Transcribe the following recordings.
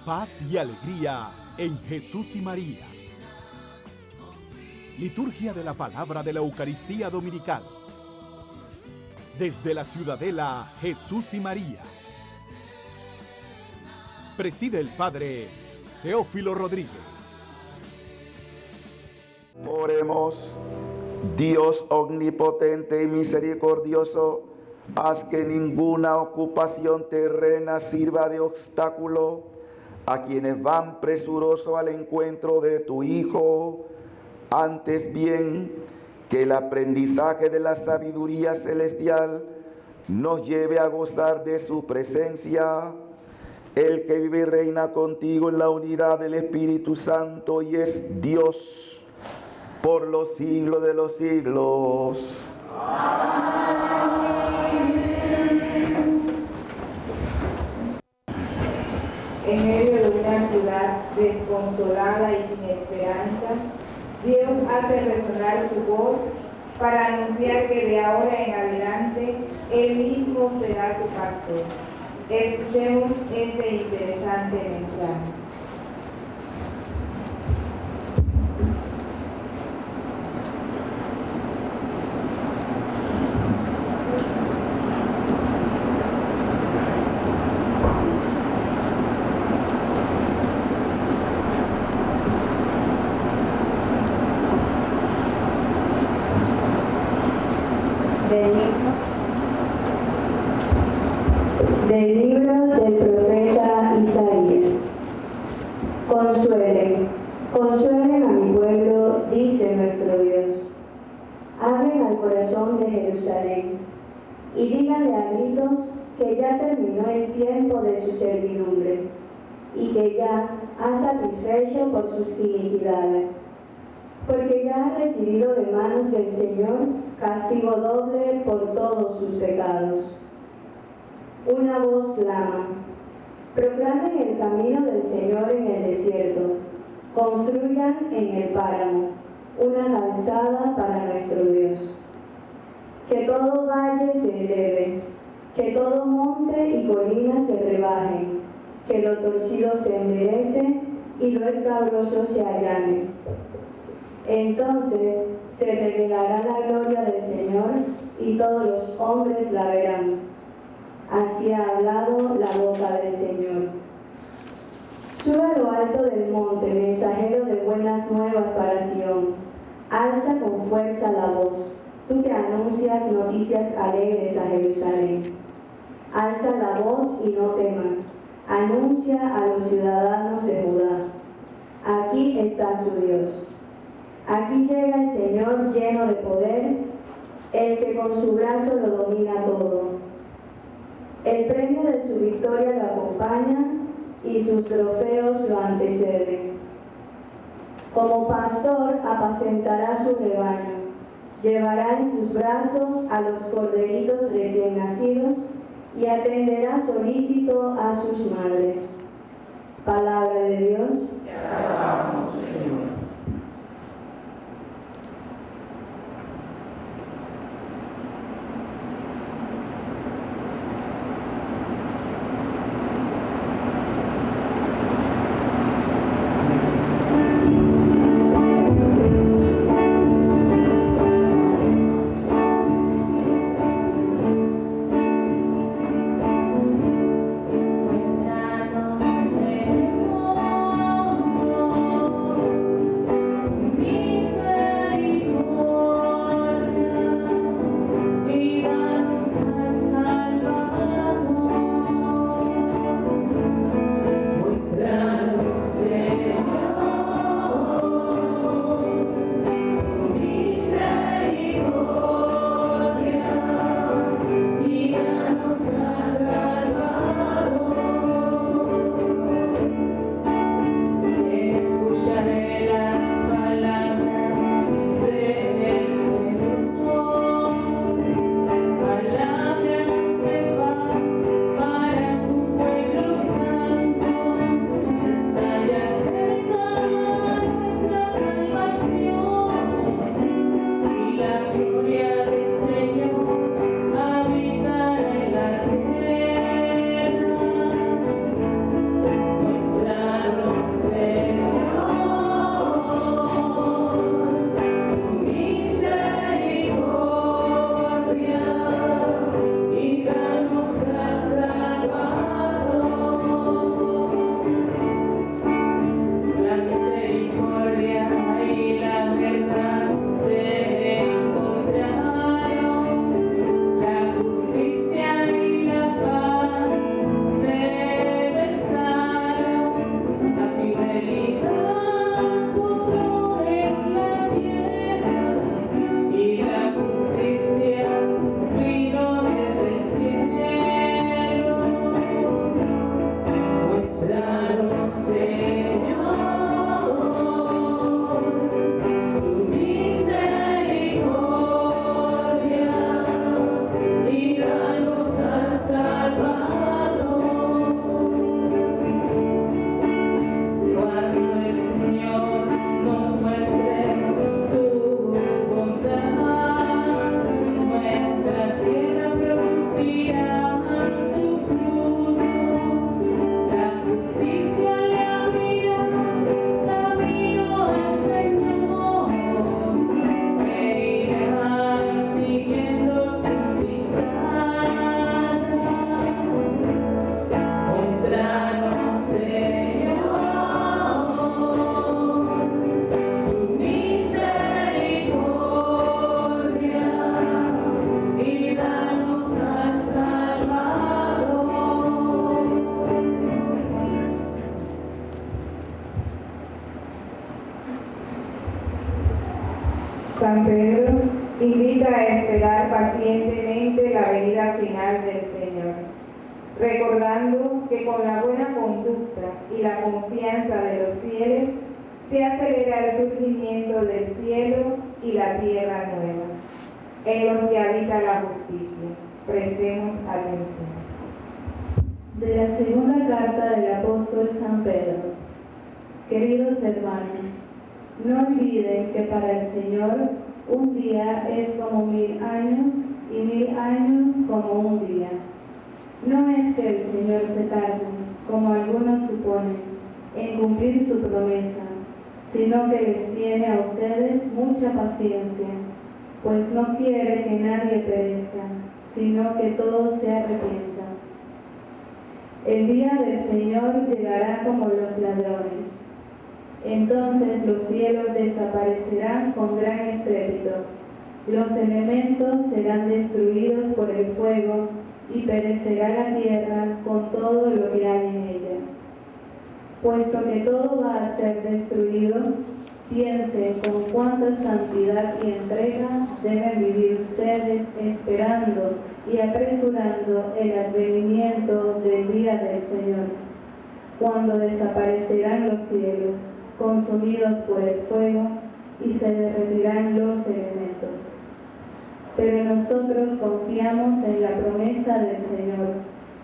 Paz y alegría en Jesús y María. Liturgia de la Palabra de la Eucaristía Dominical. Desde la Ciudadela Jesús y María. Preside el Padre Teófilo Rodríguez. Oremos. Dios omnipotente y misericordioso, haz que ninguna ocupación terrena sirva de obstáculo a quienes van presurosos al encuentro de tu Hijo. Antes bien, que el aprendizaje de la sabiduría celestial nos lleve a gozar de su presencia. El que vive y reina contigo en la unidad del Espíritu Santo y es Dios por los siglos de los siglos. En medio de una ciudad desconsolada y sin esperanza, Dios hace resonar su voz para anunciar que de ahora en adelante Él mismo será su pastor. Escuchemos este interesante mensaje. Del libro del profeta Isaías. Consuelen a mi pueblo, dice nuestro Dios. Hablen al corazón de Jerusalén y díganle a gritos que ya terminó el tiempo de su servidumbre y que ya ha satisfecho por sus iniquidades, porque ya ha recibido de manos del Señor castigo doble por todos sus pecados. Una voz clama: proclamen el camino del Señor en el desierto, construyan en el páramo una calzada para nuestro Dios. Que todo valle se eleve, que todo monte y colina se rebajen, que lo torcido se enderece y lo escabroso se allane. Entonces se revelará la gloria del Señor y todos los hombres la verán. Así ha hablado la boca del Señor. Sube a lo alto del monte, mensajero de buenas nuevas para Sión. Alza con fuerza la voz, tú que anuncias noticias alegres a Jerusalén. Alza la voz y no temas. Anuncia a los ciudadanos de Judá: aquí está su Dios. Aquí llega el Señor lleno de poder, el que con su brazo lo domina todo. El premio de su victoria lo acompaña y sus trofeos lo anteceden. Como pastor apacentará su rebaño, llevará en sus brazos a los corderitos recién nacidos y atenderá solícito a sus madres. Palabra de Dios. Te alabamos, Señor. Muéstranos, Señor. Muéstranos, Señor, tu misericordia y danos al Salvador. San Pedro invita a esperar pacientemente la venida final del Señor, recordando que con la buena conducta y la confianza de los fieles se acelera el surgimiento del cielo y la tierra nueva, en los que habita la justicia. Prestemos atención. De la segunda carta del apóstol San Pedro. Queridos hermanos, no olviden que para el Señor un día es como 1000 años y 1000 años como un día. No es que el Señor se tarde, como algunos suponen, en cumplir su promesa, sino que les tiene a ustedes mucha paciencia, pues no quiere que nadie perezca, sino que todos se arrepientan. El día del Señor llegará como los ladrones. Entonces los cielos desaparecerán con gran estrépito, los elementos serán destruidos por el fuego y perecerá la tierra con todo lo que hay en ella. Puesto que todo va a ser destruido, piense con cuánta santidad y entrega deben vivir ustedes esperando y apresurando el advenimiento del día del Señor, cuando desaparecerán los cielos, consumidos por el fuego, y se derretirán los elementos. Pero nosotros confiamos en la promesa del Señor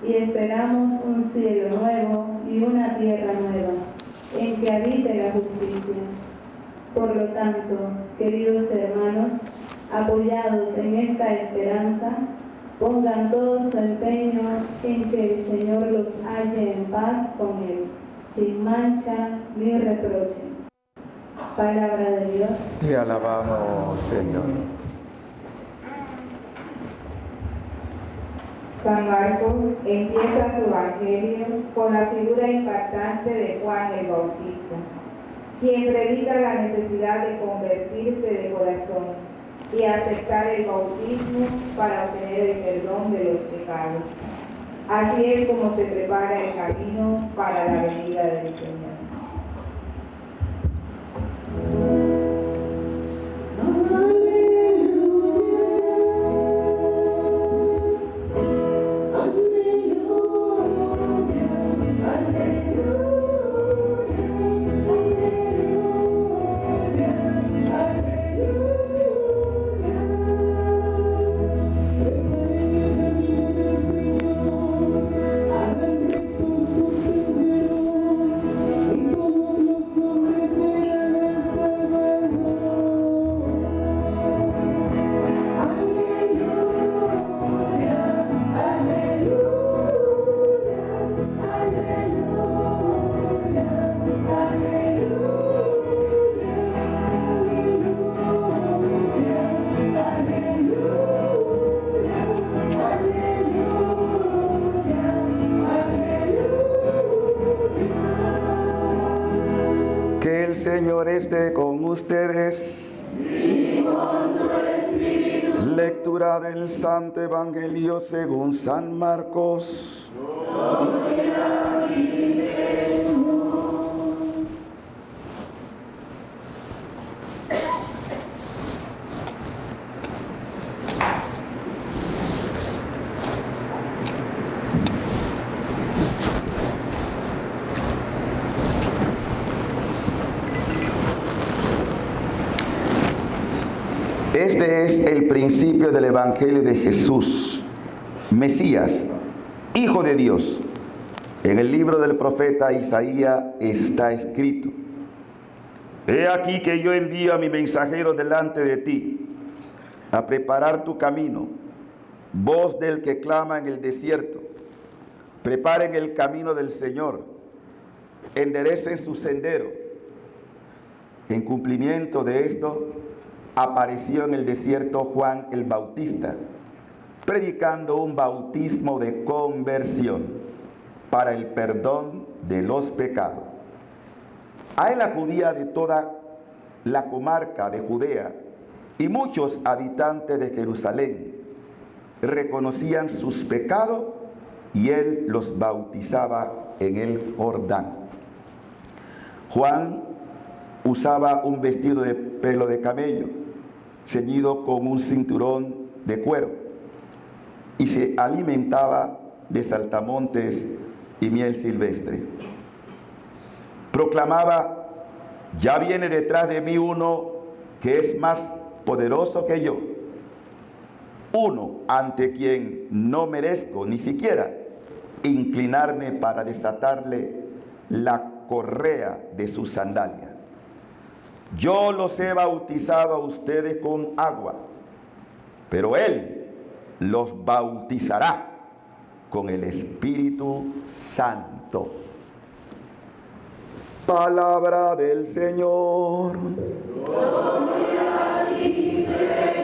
y esperamos un cielo nuevo y una tierra nueva, en que habite la justicia. Por lo tanto, queridos hermanos, apoyados en esta esperanza, pongan todo su empeño en que el Señor los halle en paz con Él, sin mancha ni reproche. Palabra de Dios. Te alabamos, Señor. San Marcos empieza su evangelio con la figura impactante de Juan el Bautista, quien predica la necesidad de convertirse de corazón y aceptar el bautismo para obtener el perdón de los pecados. Así es como se prepara el camino para la venida del Señor. Que el Señor esté con ustedes. Y con su espíritu. Lectura del Santo Evangelio según San Marcos. Gloria a ti, Señor. Este es el principio del Evangelio de Jesús, Mesías, Hijo de Dios. En el libro del profeta Isaías está escrito: He aquí que yo envío a mi mensajero delante de ti, a preparar tu camino, voz del que clama en el desierto. Preparen el camino del Señor, enderecen su sendero. En cumplimiento de esto, apareció en el desierto Juan el Bautista, predicando un bautismo de conversión para el perdón de los pecados. A él acudía de toda la comarca de Judea y muchos habitantes de Jerusalén reconocían sus pecados y él los bautizaba en el Jordán. Juan usaba un vestido de pelo de camello, ceñido con un cinturón de cuero, y se alimentaba de saltamontes y miel silvestre. Proclamaba: ya viene detrás de mí uno que es más poderoso que yo, uno ante quien no merezco ni siquiera inclinarme para desatarle la correa de su sandalia. Yo los he bautizado a ustedes con agua, pero él los bautizará con el Espíritu Santo. Palabra del Señor. Gloria a ti, Señor.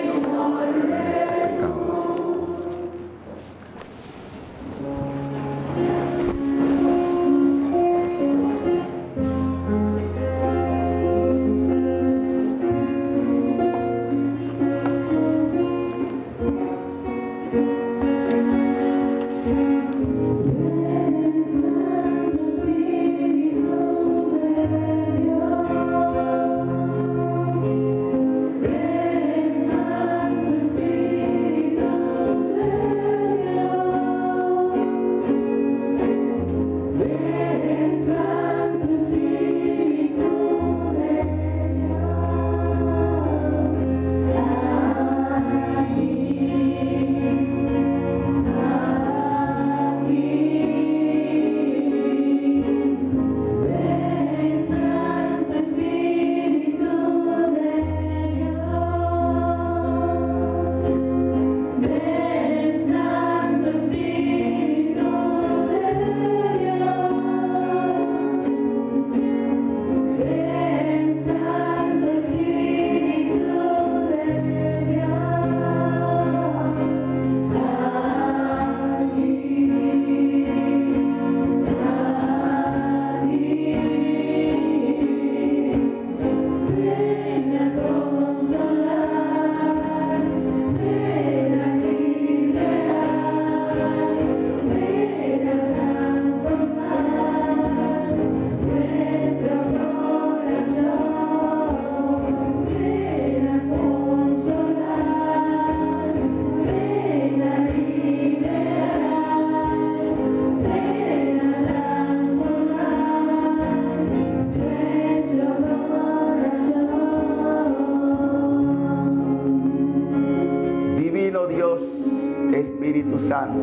Espíritu Santo,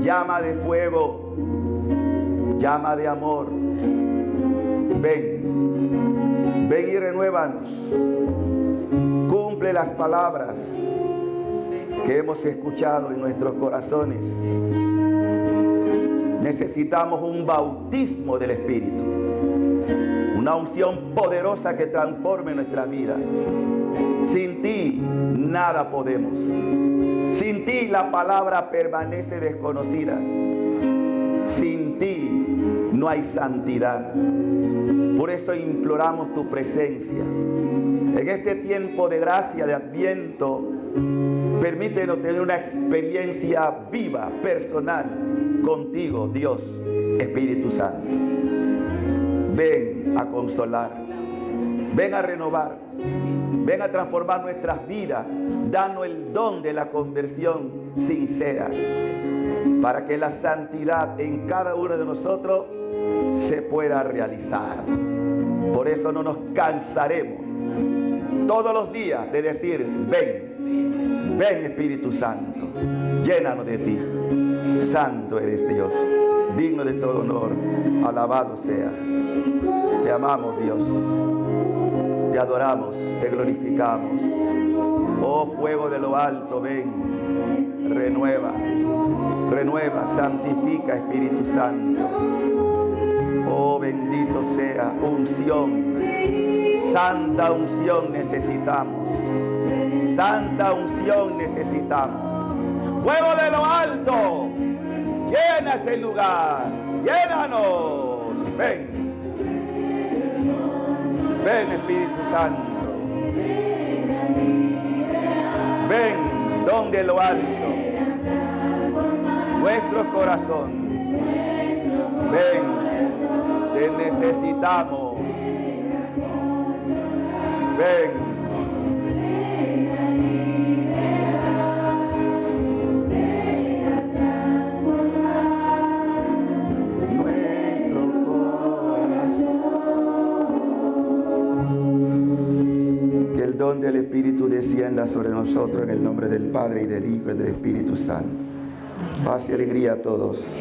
llama de fuego, llama de amor, ven y renuévanos, cumple las palabras que hemos escuchado en nuestros corazones. Necesitamos un bautismo del Espíritu, una unción poderosa que transforme nuestra vida. Sin ti nada podemos. Sin ti la palabra permanece desconocida. Sin ti no hay santidad. Por eso imploramos tu presencia. En este tiempo de gracia, de Adviento, permítenos tener una experiencia viva, personal, contigo, Dios, Espíritu Santo. Ven a consolar, ven a renovar, ven a transformar nuestras vidas. Danos el don de la conversión sincera, para que la santidad en cada uno de nosotros se pueda realizar. Por eso no nos cansaremos todos los días de decir: ven, ven Espíritu Santo, llénanos de ti. Santo eres Dios, digno de todo honor, alabado seas. Te amamos, Dios, te adoramos, te glorificamos. Oh fuego de lo alto, ven, renueva, renueva, santifica, Espíritu Santo. Oh bendito sea, unción, santa unción necesitamos, santa unción necesitamos. Fuego de lo alto, Llena este lugar. Llénanos. Ven. Ven, Espíritu Santo. Ven, don de lo alto. Nuestro corazón. Ven, te necesitamos. Ven. Don del Espíritu descienda sobre nosotros en el nombre del Padre y del Hijo y del Espíritu Santo. Paz y alegría a todos.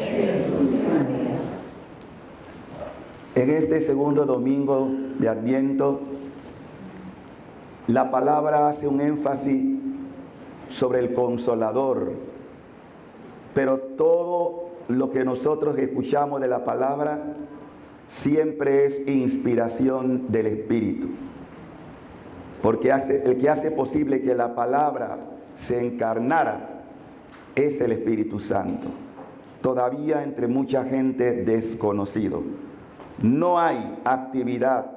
En este segundo domingo de Adviento, la palabra hace un énfasis sobre el Consolador, pero todo lo que nosotros escuchamos de la palabra siempre es inspiración del Espíritu. Porque el que hace posible que la palabra se encarnara es el Espíritu Santo. Todavía entre mucha gente desconocido. No hay actividad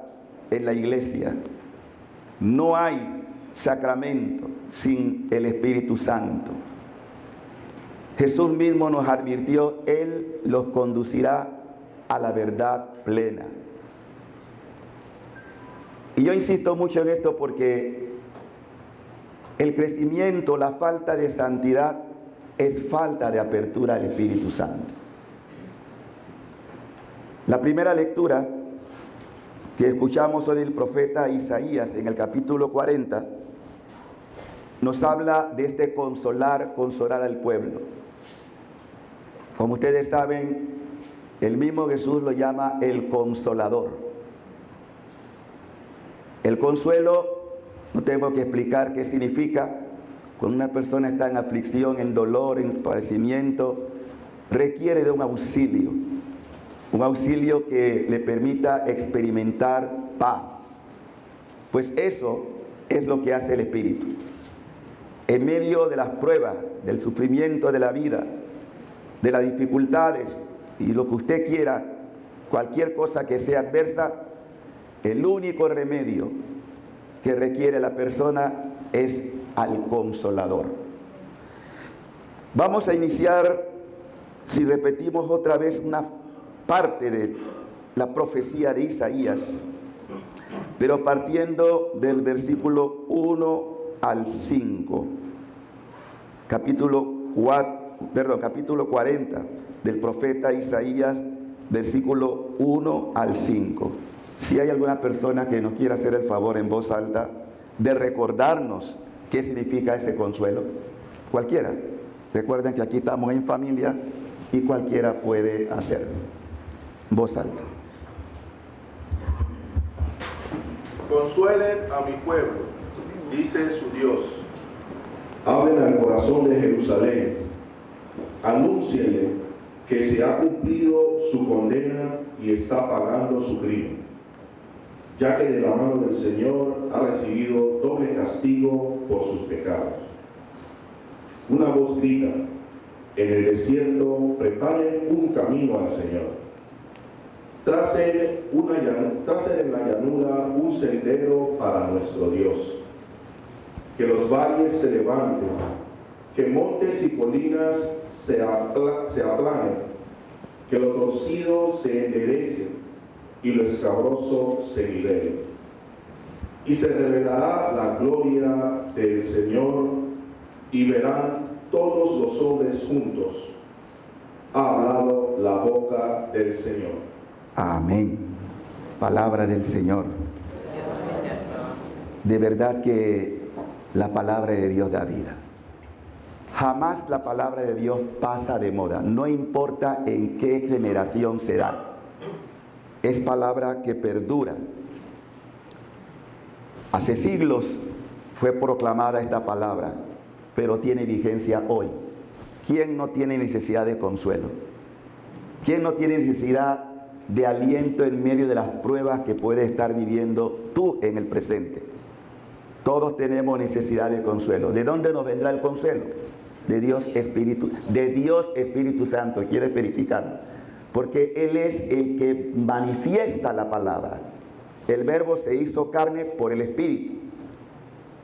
en la iglesia. No hay sacramento sin el Espíritu Santo. Jesús mismo nos advirtió, Él los conducirá a la verdad plena. Y yo insisto mucho en esto porque el crecimiento, la falta de santidad es falta de apertura al Espíritu Santo. La primera lectura que escuchamos hoy del profeta Isaías en el capítulo 40 nos habla de este consolar al pueblo. Como ustedes saben, el mismo Jesús lo llama el Consolador. El consuelo, no tengo que explicar qué significa. Cuando una persona está en aflicción, en dolor, en padecimiento, requiere de un auxilio que le permita experimentar paz. Pues eso es lo que hace el Espíritu. En medio de las pruebas, del sufrimiento de la vida, de las dificultades y lo que usted quiera, cualquier cosa que sea adversa, el único remedio que requiere la persona es al Consolador. Vamos a iniciar, si repetimos otra vez, una parte de la profecía de Isaías, pero partiendo del versículo 1 al 5. Capítulo 40 del profeta Isaías, versículo 1 al 5. Si hay alguna persona que nos quiera hacer el favor en voz alta de recordarnos qué significa ese consuelo, cualquiera. Recuerden que aquí estamos en familia y cualquiera puede hacerlo. En voz alta. Consuelen a mi pueblo, dice su Dios. Hablen al corazón de Jerusalén. Anúncienle que se ha cumplido su condena y está pagando su crimen, ya que de la mano del Señor ha recibido doble castigo por sus pecados. Una voz grita, en el desierto preparen un camino al Señor. Tracen en la llanura un sendero para nuestro Dios. Que los valles se levanten, que montes y colinas se aplanen, que lo torcido se enderece y lo escabroso se libere. Y se revelará la gloria del Señor y verán todos los hombres juntos. Ha hablado la boca del Señor. Amén. Palabra del Señor. De verdad que la palabra de Dios da vida. Jamás la palabra de Dios pasa de moda, no importa en qué generación se da. Es palabra que perdura. Hace siglos fue proclamada esta palabra, pero tiene vigencia hoy. ¿Quién no tiene necesidad de consuelo? ¿Quién no tiene necesidad de aliento en medio de las pruebas que puedes estar viviendo tú en el presente? Todos tenemos necesidad de consuelo. ¿De dónde nos vendrá el consuelo? de Dios Espíritu Santo. Quiero verificarlo, porque Él es el que manifiesta la palabra. El Verbo se hizo carne por el Espíritu,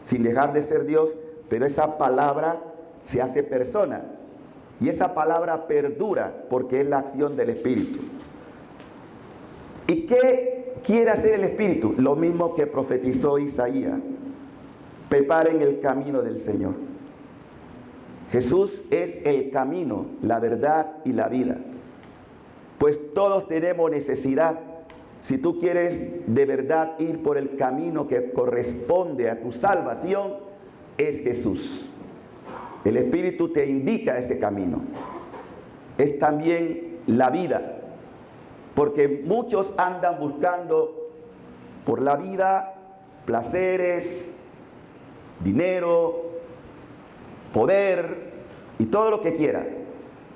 sin dejar de ser Dios, pero esa palabra se hace persona, y esa palabra perdura porque es la acción del Espíritu. ¿Y qué quiere hacer el Espíritu? Lo mismo que profetizó Isaías: preparen el camino del Señor. Jesús es el camino, la verdad y la vida. Pues todos tenemos necesidad. Si tú quieres de verdad ir por el camino que corresponde a tu salvación, es Jesús. El Espíritu te indica ese camino. Es también la vida, porque muchos andan buscando por la vida placeres, dinero, poder y todo lo que quiera.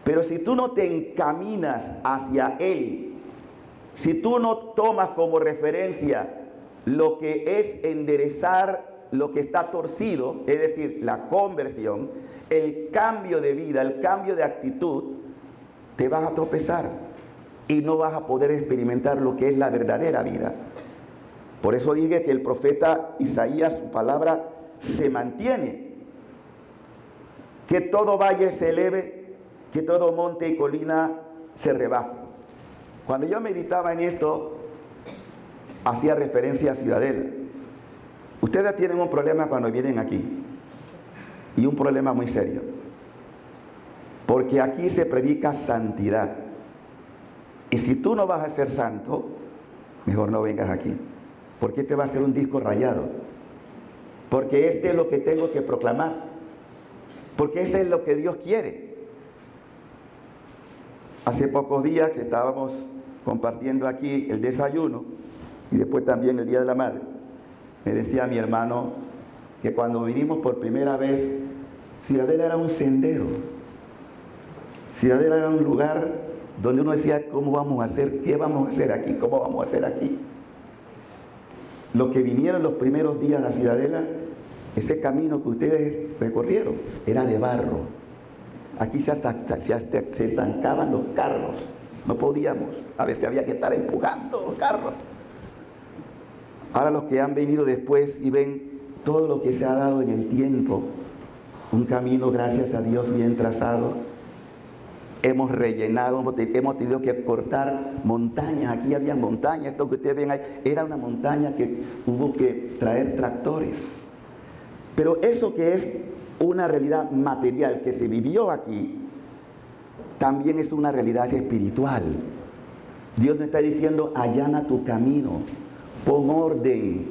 Pero si tú no te encaminas hacia Él, si tú no tomas como referencia lo que es enderezar lo que está torcido, es decir, la conversión, el cambio de vida, el cambio de actitud, te vas a tropezar y no vas a poder experimentar lo que es la verdadera vida. Por eso dije que el profeta Isaías, su palabra se mantiene. Que todo valle se eleve, que todo monte y colina se rebaje. Cuando yo meditaba en esto, hacía referencia a Ciudadela. Ustedes tienen un problema cuando vienen aquí, y un problema muy serio, porque aquí se predica santidad, y si tú no vas a ser santo, mejor no vengas aquí, porque este va a ser un disco rayado, porque este es lo que tengo que proclamar, porque ese es lo que Dios quiere. Hace pocos días que estábamos compartiendo aquí el desayuno, y después también el Día de la Madre, me decía mi hermano que cuando vinimos por primera vez, Ciudadela era un sendero. Ciudadela era un lugar donde uno decía: ¿cómo vamos a hacer? ¿Qué vamos a hacer aquí? ¿Cómo vamos a hacer aquí? Los que vinieron los primeros días a Ciudadela, ese camino que ustedes recorrieron era de barro. Aquí se estancaban los carros. No podíamos. A veces había que estar empujando los carros. Ahora los que han venido después y ven todo lo que se ha dado en el tiempo, un camino, gracias a Dios, bien trazado. Hemos rellenado, hemos tenido que cortar montañas. Aquí había montañas, esto que ustedes ven ahí, era una montaña que hubo que traer tractores. Pero eso que es una realidad material que se vivió aquí, también es una realidad espiritual. Dios nos está diciendo: allana tu camino, pon orden,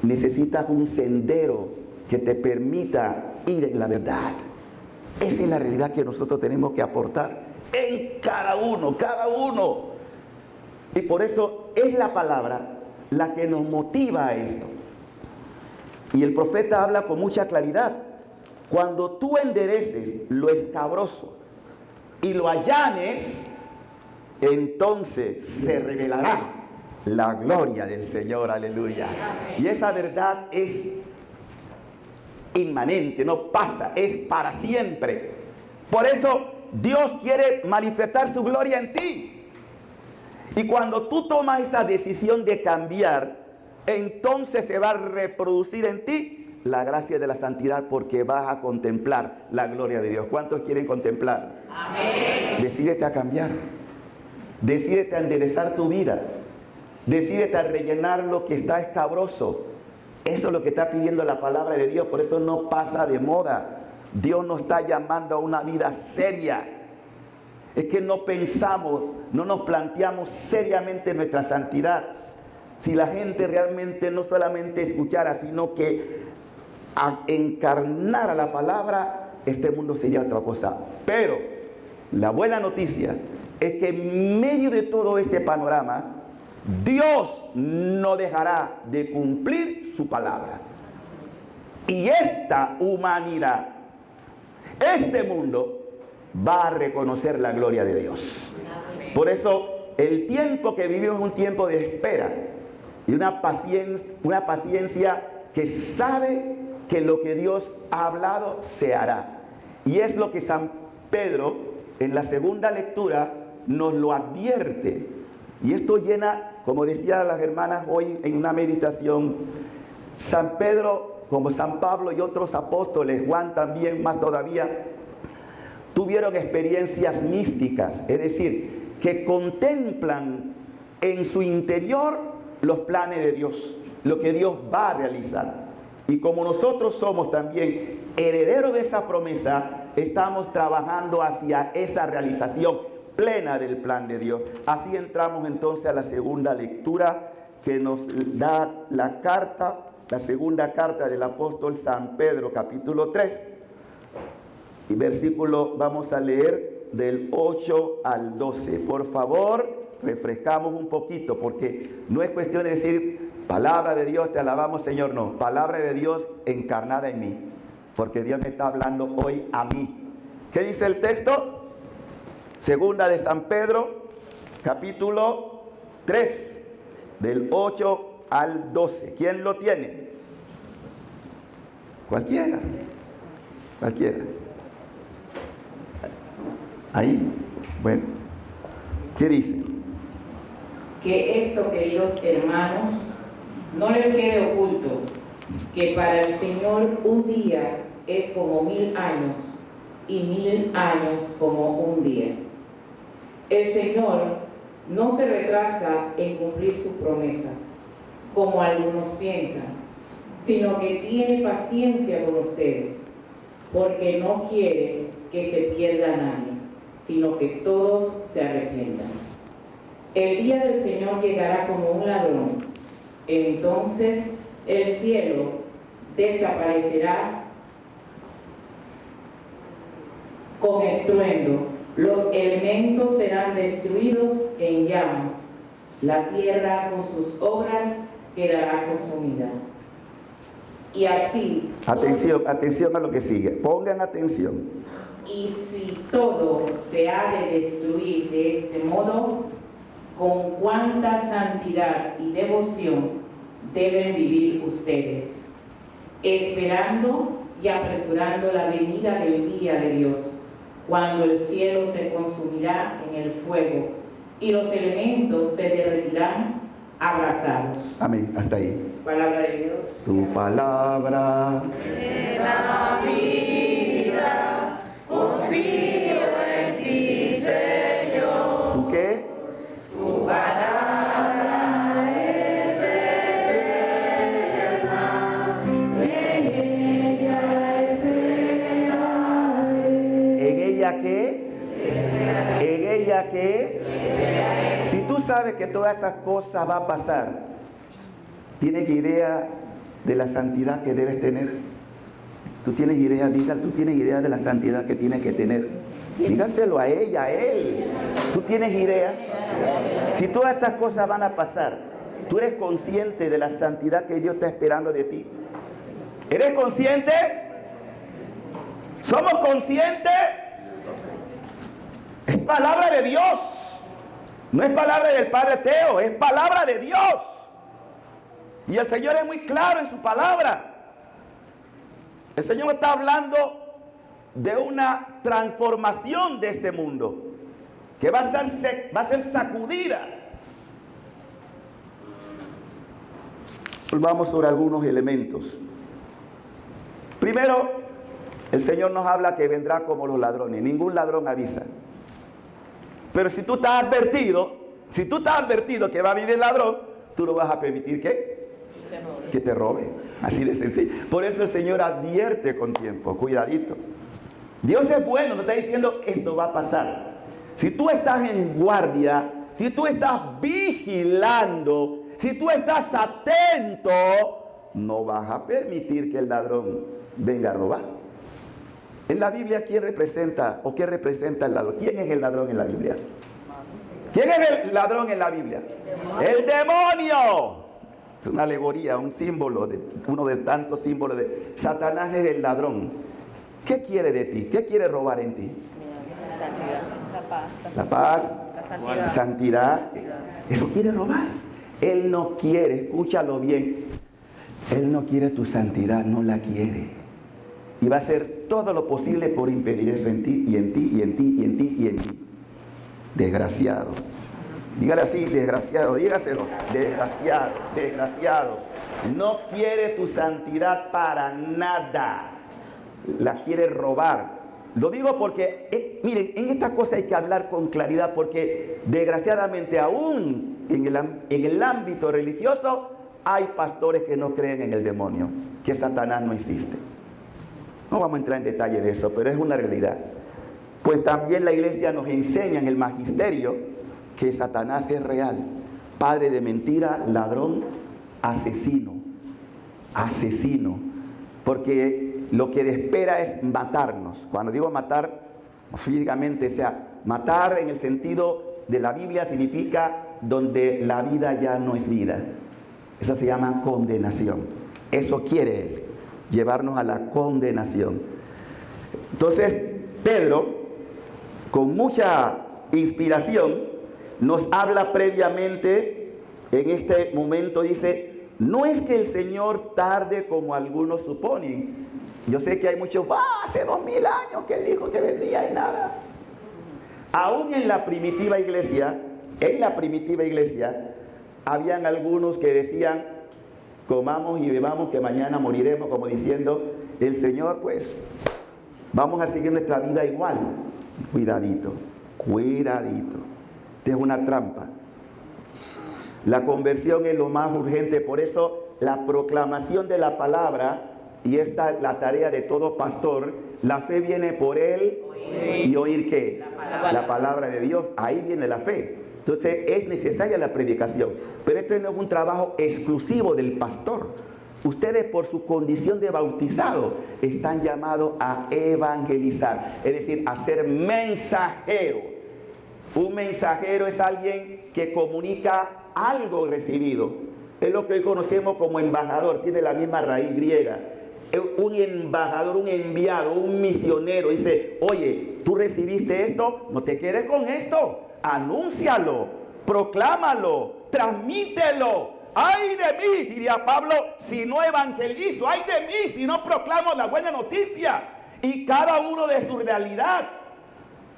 necesitas un sendero que te permita ir en la verdad. Esa es la realidad que nosotros tenemos que aportar en cada uno. Y por eso es la palabra la que nos motiva a esto. Y el profeta habla con mucha claridad. Cuando tú endereces lo escabroso y lo allanes, entonces se revelará la gloria del Señor. Aleluya. Y esa verdad es inmanente, no pasa, es para siempre. Por eso Dios quiere manifestar su gloria en ti. Y cuando tú tomas esa decisión de cambiar, entonces se va a reproducir en ti la gracia de la santidad, porque vas a contemplar la gloria de Dios. ¿Cuántos quieren contemplar? Amén. Decídete a cambiar. Decídete a enderezar tu vida. Decídete a rellenar lo que está escabroso. Eso es lo que está pidiendo la palabra de Dios. Por eso no pasa de moda. Dios nos está llamando a una vida seria. Es que no pensamos, no nos planteamos seriamente nuestra santidad. Si la gente realmente no solamente escuchara, sino que encarnara la palabra, este mundo sería otra cosa. Pero la buena noticia es que en medio de todo este panorama, Dios no dejará de cumplir su palabra. Y esta humanidad, este mundo, va a reconocer la gloria de Dios. Por eso el tiempo que vivimos es un tiempo de espera y una paciencia que sabe que lo que Dios ha hablado se hará. Y es lo que San Pedro en la segunda lectura nos lo advierte. Y esto llena, como decían las hermanas hoy en una meditación, San Pedro, como San Pablo y otros apóstoles, Juan también más todavía, tuvieron experiencias místicas, es decir, que contemplan en su interior los planes de Dios, lo que Dios va a realizar. Y como nosotros somos también herederos de esa promesa, estamos trabajando hacia esa realización plena del plan de Dios. Así entramos entonces a la segunda lectura que nos da la carta, la segunda carta del apóstol San Pedro, capítulo 3. Y versículo, vamos a leer del 8 al 12. Por favor, refrescamos un poquito, porque no es cuestión de decir, palabra de Dios, te alabamos Señor, no. Palabra de Dios encarnada en mí, porque Dios me está hablando hoy a mí. ¿Qué dice el texto? Segunda de San Pedro, capítulo 3, del 8 al 12. ¿Quién lo tiene? Cualquiera. Cualquiera. Ahí. Bueno. ¿Qué dice? Que esto, queridos hermanos, no les quede oculto, que para el Señor un día es como 1000 años y 1000 años como un día. El Señor no se retrasa en cumplir su promesa, como algunos piensan, sino que tiene paciencia con ustedes, porque no quiere que se pierda nadie, sino que todos se arrepientan. El día del Señor llegará como un ladrón. Entonces el cielo desaparecerá con estruendo, los elementos serán destruidos en llamas, la tierra con sus obras quedará consumida. Y así... Atención a lo que sigue, pongan atención. Y si todo se ha de destruir de este modo, con cuánta santidad y devoción deben vivir ustedes, esperando y apresurando la venida del día de Dios, cuando el cielo se consumirá en el fuego y los elementos se derretirán abrasados. Amén, hasta ahí. Palabra de Dios. Tu palabra me da vida, confío en ti, Señor. ¿tú qué? Tu palabra es eterna, en ella esperaré. ¿En ella qué? ¿En ella qué? Si tú sabes que todas estas cosas va a pasar, ¿tienes idea de la santidad que debes tener? ¿Tú tienes idea? ¿Tú tienes idea de la santidad que tienes que tener? Dígaselo a ella, a él. ¿Tú tienes idea? Si todas estas cosas van a pasar, ¿tú eres consciente de la santidad que Dios está esperando de ti? ¿Eres consciente? ¿Somos conscientes? Es palabra de Dios. No es palabra del Padre Teo, es palabra de Dios. Y el Señor es muy claro en su palabra. El Señor está hablando de una transformación de este mundo que va a ser sacudida. Vamos sobre algunos elementos. Primero, el Señor nos habla que vendrá como los ladrones. Ningún ladrón avisa. Pero si tú estás advertido que va a venir el ladrón, tú no vas a permitir que te robe. Así de sencillo. Por eso el Señor advierte con tiempo. Cuidadito. Dios es bueno, no está diciendo esto va a pasar. Si tú estás en guardia, si tú estás vigilando, si tú estás atento, no vas a permitir que el ladrón venga a robar. En la Biblia, ¿quién representa o qué representa el ladrón? ¿Quién es el ladrón en la Biblia? ¿Quién es el ladrón en la Biblia? ¡El demonio! Es una alegoría, un símbolo, uno de tantos símbolos de Satanás es el ladrón. ¿Qué quiere de ti? ¿Qué quiere robar en ti? La paz, la santidad. Eso quiere robar. Él no quiere, escúchalo bien, Él no quiere tu santidad, no la quiere. Y va a hacer todo lo posible por impedir eso en ti, y en ti, y en ti, y en ti, y en ti. Desgraciado. Dígale así, desgraciado, dígaselo. Desgraciado, desgraciado. No quiere tu santidad para nada. La quiere robar. Lo digo porque, miren, en esta cosa hay que hablar con claridad, porque desgraciadamente aún en el ámbito religioso hay pastores que no creen en el demonio, que Satanás no existe. No vamos a entrar en detalle de eso, pero es una realidad. Pues también la iglesia nos enseña en el magisterio que Satanás es real, padre de mentira, ladrón, asesino. Asesino. Porque lo que espera es matarnos. Cuando digo matar, físicamente, o sea, matar en el sentido de la Biblia significa donde la vida ya no es vida. Eso se llama condenación. Eso quiere él, llevarnos a la condenación. Entonces, Pedro, con mucha inspiración, nos habla previamente, en este momento dice, no es que el Señor tarde como algunos suponen. Yo sé que hay muchos, hace 2000 años que él dijo que vendría y nada. Aún en la primitiva iglesia, habían algunos que decían, comamos y bebamos que mañana moriremos, como diciendo, el Señor pues, vamos a seguir nuestra vida igual. Cuidadito, cuidadito. Esta es una trampa. La conversión es lo más urgente, por eso la proclamación de la palabra, y esta es la tarea de todo pastor, la fe viene por él y oír ¿qué? La palabra de Dios, ahí viene la fe. Entonces es necesaria la predicación, pero esto no es un trabajo exclusivo del pastor. Ustedes por su condición de bautizado están llamados a evangelizar, es decir, a ser mensajero. Un mensajero es alguien que comunica algo recibido. Es lo que hoy conocemos como embajador, tiene la misma raíz griega. Un embajador, un enviado, un misionero dice, oye, tú recibiste esto, no te quedes con esto, anúncialo, proclámalo, transmítelo. ¡Ay de mí!, diría Pablo, si no evangelizo, ¡ay de mí!, si no proclamo la buena noticia. Y cada uno de su realidad.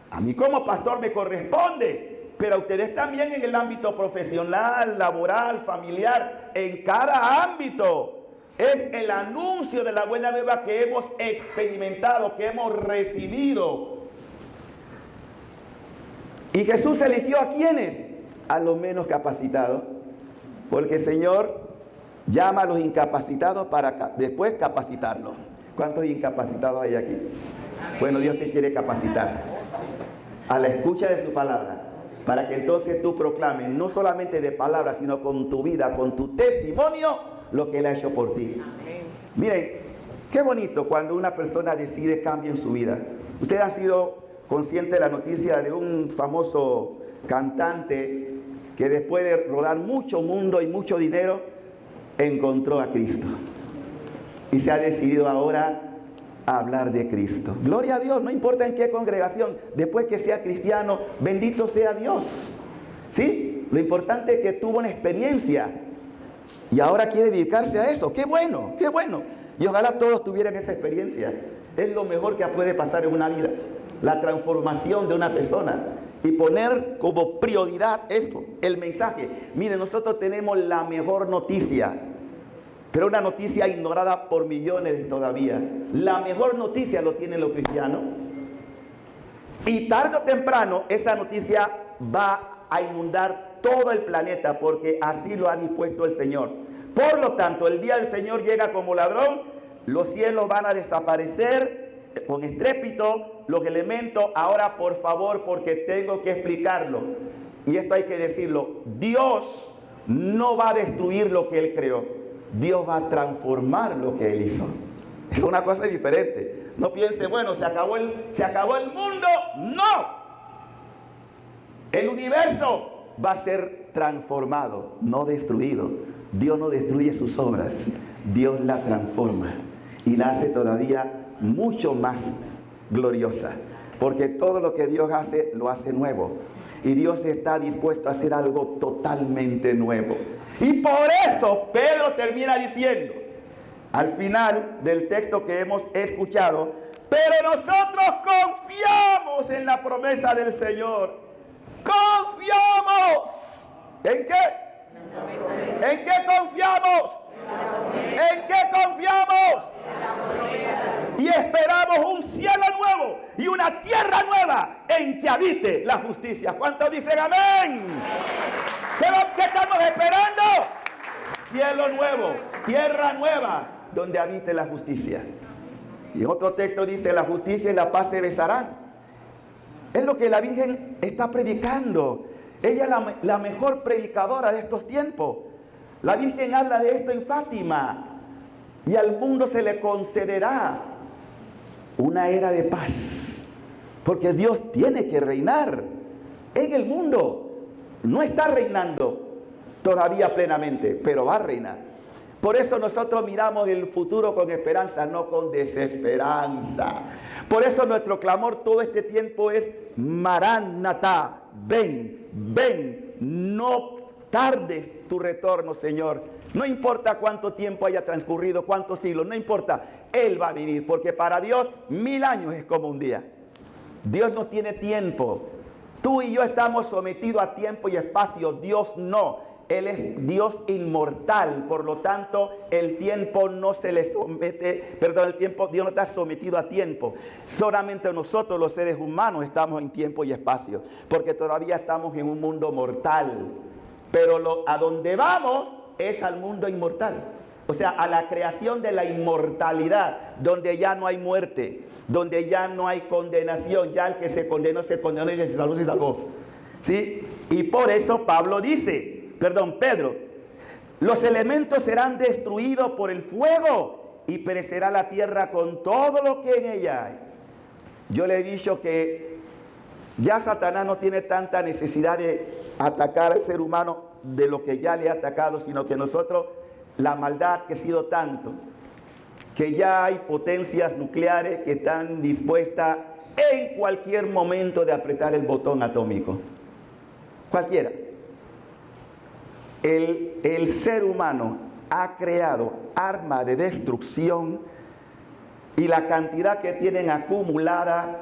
A mí como pastor me corresponde, pero a ustedes también en el ámbito profesional, laboral, familiar, en cada ámbito. Es el anuncio de la buena nueva que hemos experimentado, que hemos recibido. Y Jesús eligió ¿a quiénes? A los menos capacitados. Porque el Señor llama a los incapacitados para después capacitarlos. ¿Cuántos incapacitados hay aquí? Bueno, Dios te quiere capacitar a la escucha de su palabra, para que entonces tú proclames, no solamente de palabras, sino con tu vida, con tu testimonio, lo que Él ha hecho por ti. Amén. Miren, qué bonito cuando una persona decide cambiar en su vida. Ustedes han sido conscientes de la noticia de un famoso cantante que después de rodar mucho mundo y mucho dinero, encontró a Cristo. Y se ha decidido ahora a hablar de Cristo. Gloria a Dios, no importa en qué congregación, después que sea cristiano, bendito sea Dios. ¿Sí? Lo importante es que tuvo una experiencia y ahora quiere dedicarse a eso. ¡Qué bueno! ¡Qué bueno! Y ojalá todos tuvieran esa experiencia. Es lo mejor que puede pasar en una vida. La transformación de una persona. Y poner como prioridad esto, el mensaje. Miren, nosotros tenemos la mejor noticia, pero una noticia ignorada por millones todavía. La mejor noticia lo tienen los cristianos. Y tarde o temprano esa noticia va a inundar todo el planeta, porque así lo ha dispuesto el Señor. Por lo tanto, el día del Señor llega como ladrón, los cielos van a desaparecer con estrépito, los elementos. Ahora, por favor, porque tengo que explicarlo, y esto hay que decirlo, Dios no va a destruir lo que Él creó, Dios va a transformar lo que Él hizo. Es una cosa diferente. No piense, bueno, se acabó el mundo. No. El universo va a ser transformado, no destruido. Dios no destruye sus obras, Dios la transforma y la hace todavía mucho más gloriosa, porque todo lo que Dios hace, lo hace nuevo, y Dios está dispuesto a hacer algo totalmente nuevo. Y por eso Pedro termina diciendo, al final del texto que hemos escuchado, pero nosotros confiamos en la promesa del Señor. ¡Confiamos! ¿En qué? ¿En qué confiamos? ¿En qué confiamos? Y esperamos un cielo nuevo y una tierra nueva en que habite la justicia. ¿Cuántos dicen amén? ¿Qué estamos esperando? Cielo nuevo, tierra nueva, donde habite la justicia. Y otro texto dice, la justicia y la paz se besarán. Es lo que la Virgen está predicando. Ella es la mejor predicadora de estos tiempos. La Virgen habla de esto en Fátima. Y al mundo se le concederá una era de paz. Porque Dios tiene que reinar en el mundo. No está reinando todavía plenamente, pero va a reinar. Por eso nosotros miramos el futuro con esperanza, no con desesperanza. Por eso nuestro clamor todo este tiempo es: Maránata, ven, ven, no tardes tu retorno, Señor. No importa cuánto tiempo haya transcurrido, cuántos siglos, no importa, Él va a venir, porque para Dios 1000 años es como un día. Dios no tiene tiempo. Tú y yo estamos sometidos a tiempo y espacio, Dios no. Él es Dios inmortal, por lo tanto, el tiempo no se le somete, Dios no está sometido a tiempo. Solamente nosotros, los seres humanos, estamos en tiempo y espacio, porque todavía estamos en un mundo mortal. Pero a donde vamos es al mundo inmortal, o sea, a la creación de la inmortalidad, donde ya no hay muerte, donde ya no hay condenación, ya el que se condenó y el que se salvó. ¿Sí? Y por eso Pedro, los elementos serán destruidos por el fuego y perecerá la tierra con todo lo que en ella hay. Yo le he dicho que ya Satanás no tiene tanta necesidad de atacar al ser humano de lo que ya le ha atacado, sino que nosotros, la maldad ha crecido tanto, que ya hay potencias nucleares que están dispuestas en cualquier momento de apretar el botón atómico. Cualquiera. El ser humano ha creado armas de destrucción y la cantidad que tienen acumulada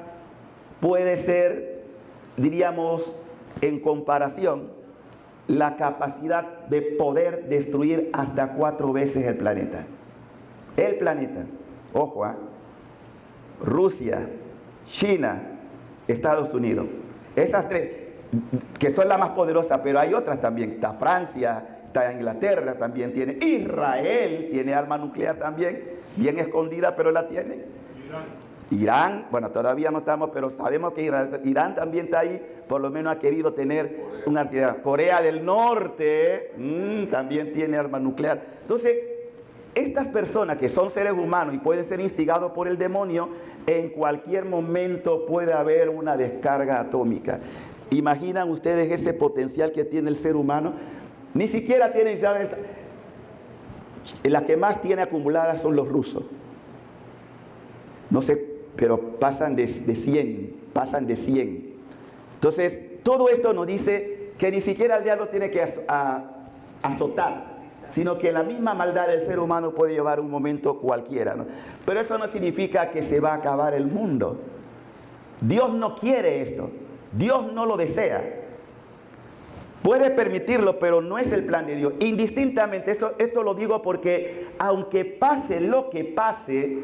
puede ser, diríamos, en comparación, la capacidad de poder destruir hasta 4 veces el planeta. El planeta, ojo, Rusia, China, Estados Unidos. Esas 3, que son las más poderosas, pero hay otras también. Está Francia, está Inglaterra, también tiene. Israel tiene arma nuclear también, bien escondida, pero la tiene. Irán, bueno, todavía no estamos, pero sabemos que Irán también está ahí, por lo menos ha querido tener una actividad. Corea del Norte también tiene arma nuclear. Entonces, estas personas que son seres humanos y pueden ser instigados por el demonio, en cualquier momento puede haber una descarga atómica. ¿Imaginan ustedes ese potencial que tiene el ser humano? Ni siquiera tienen, ¿sabes? Las que más tiene acumuladas son los rusos. No sé, pero pasan de 100. Entonces, todo esto nos dice que ni siquiera el diablo tiene que azotar, sino que la misma maldad del ser humano puede llevar un momento cualquiera, ¿no? Pero eso no significa que se va a acabar el mundo. Dios no quiere esto. Dios no lo desea. Puede permitirlo, pero no es el plan de Dios. Indistintamente, esto lo digo porque aunque pase lo que pase,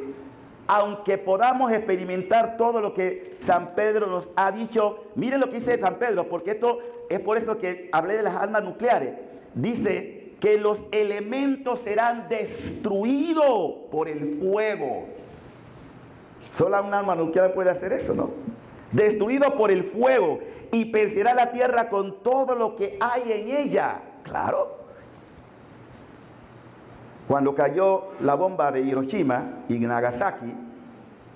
aunque podamos experimentar todo lo que San Pedro nos ha dicho, miren lo que dice San Pedro, porque esto es por eso que hablé de las armas nucleares. Dice que los elementos serán destruidos por el fuego. Solo un arma nuclear puede hacer eso, ¿no? Destruido por el fuego, y perecerá la tierra con todo lo que hay en ella. Claro. Cuando cayó la bomba de Hiroshima y Nagasaki,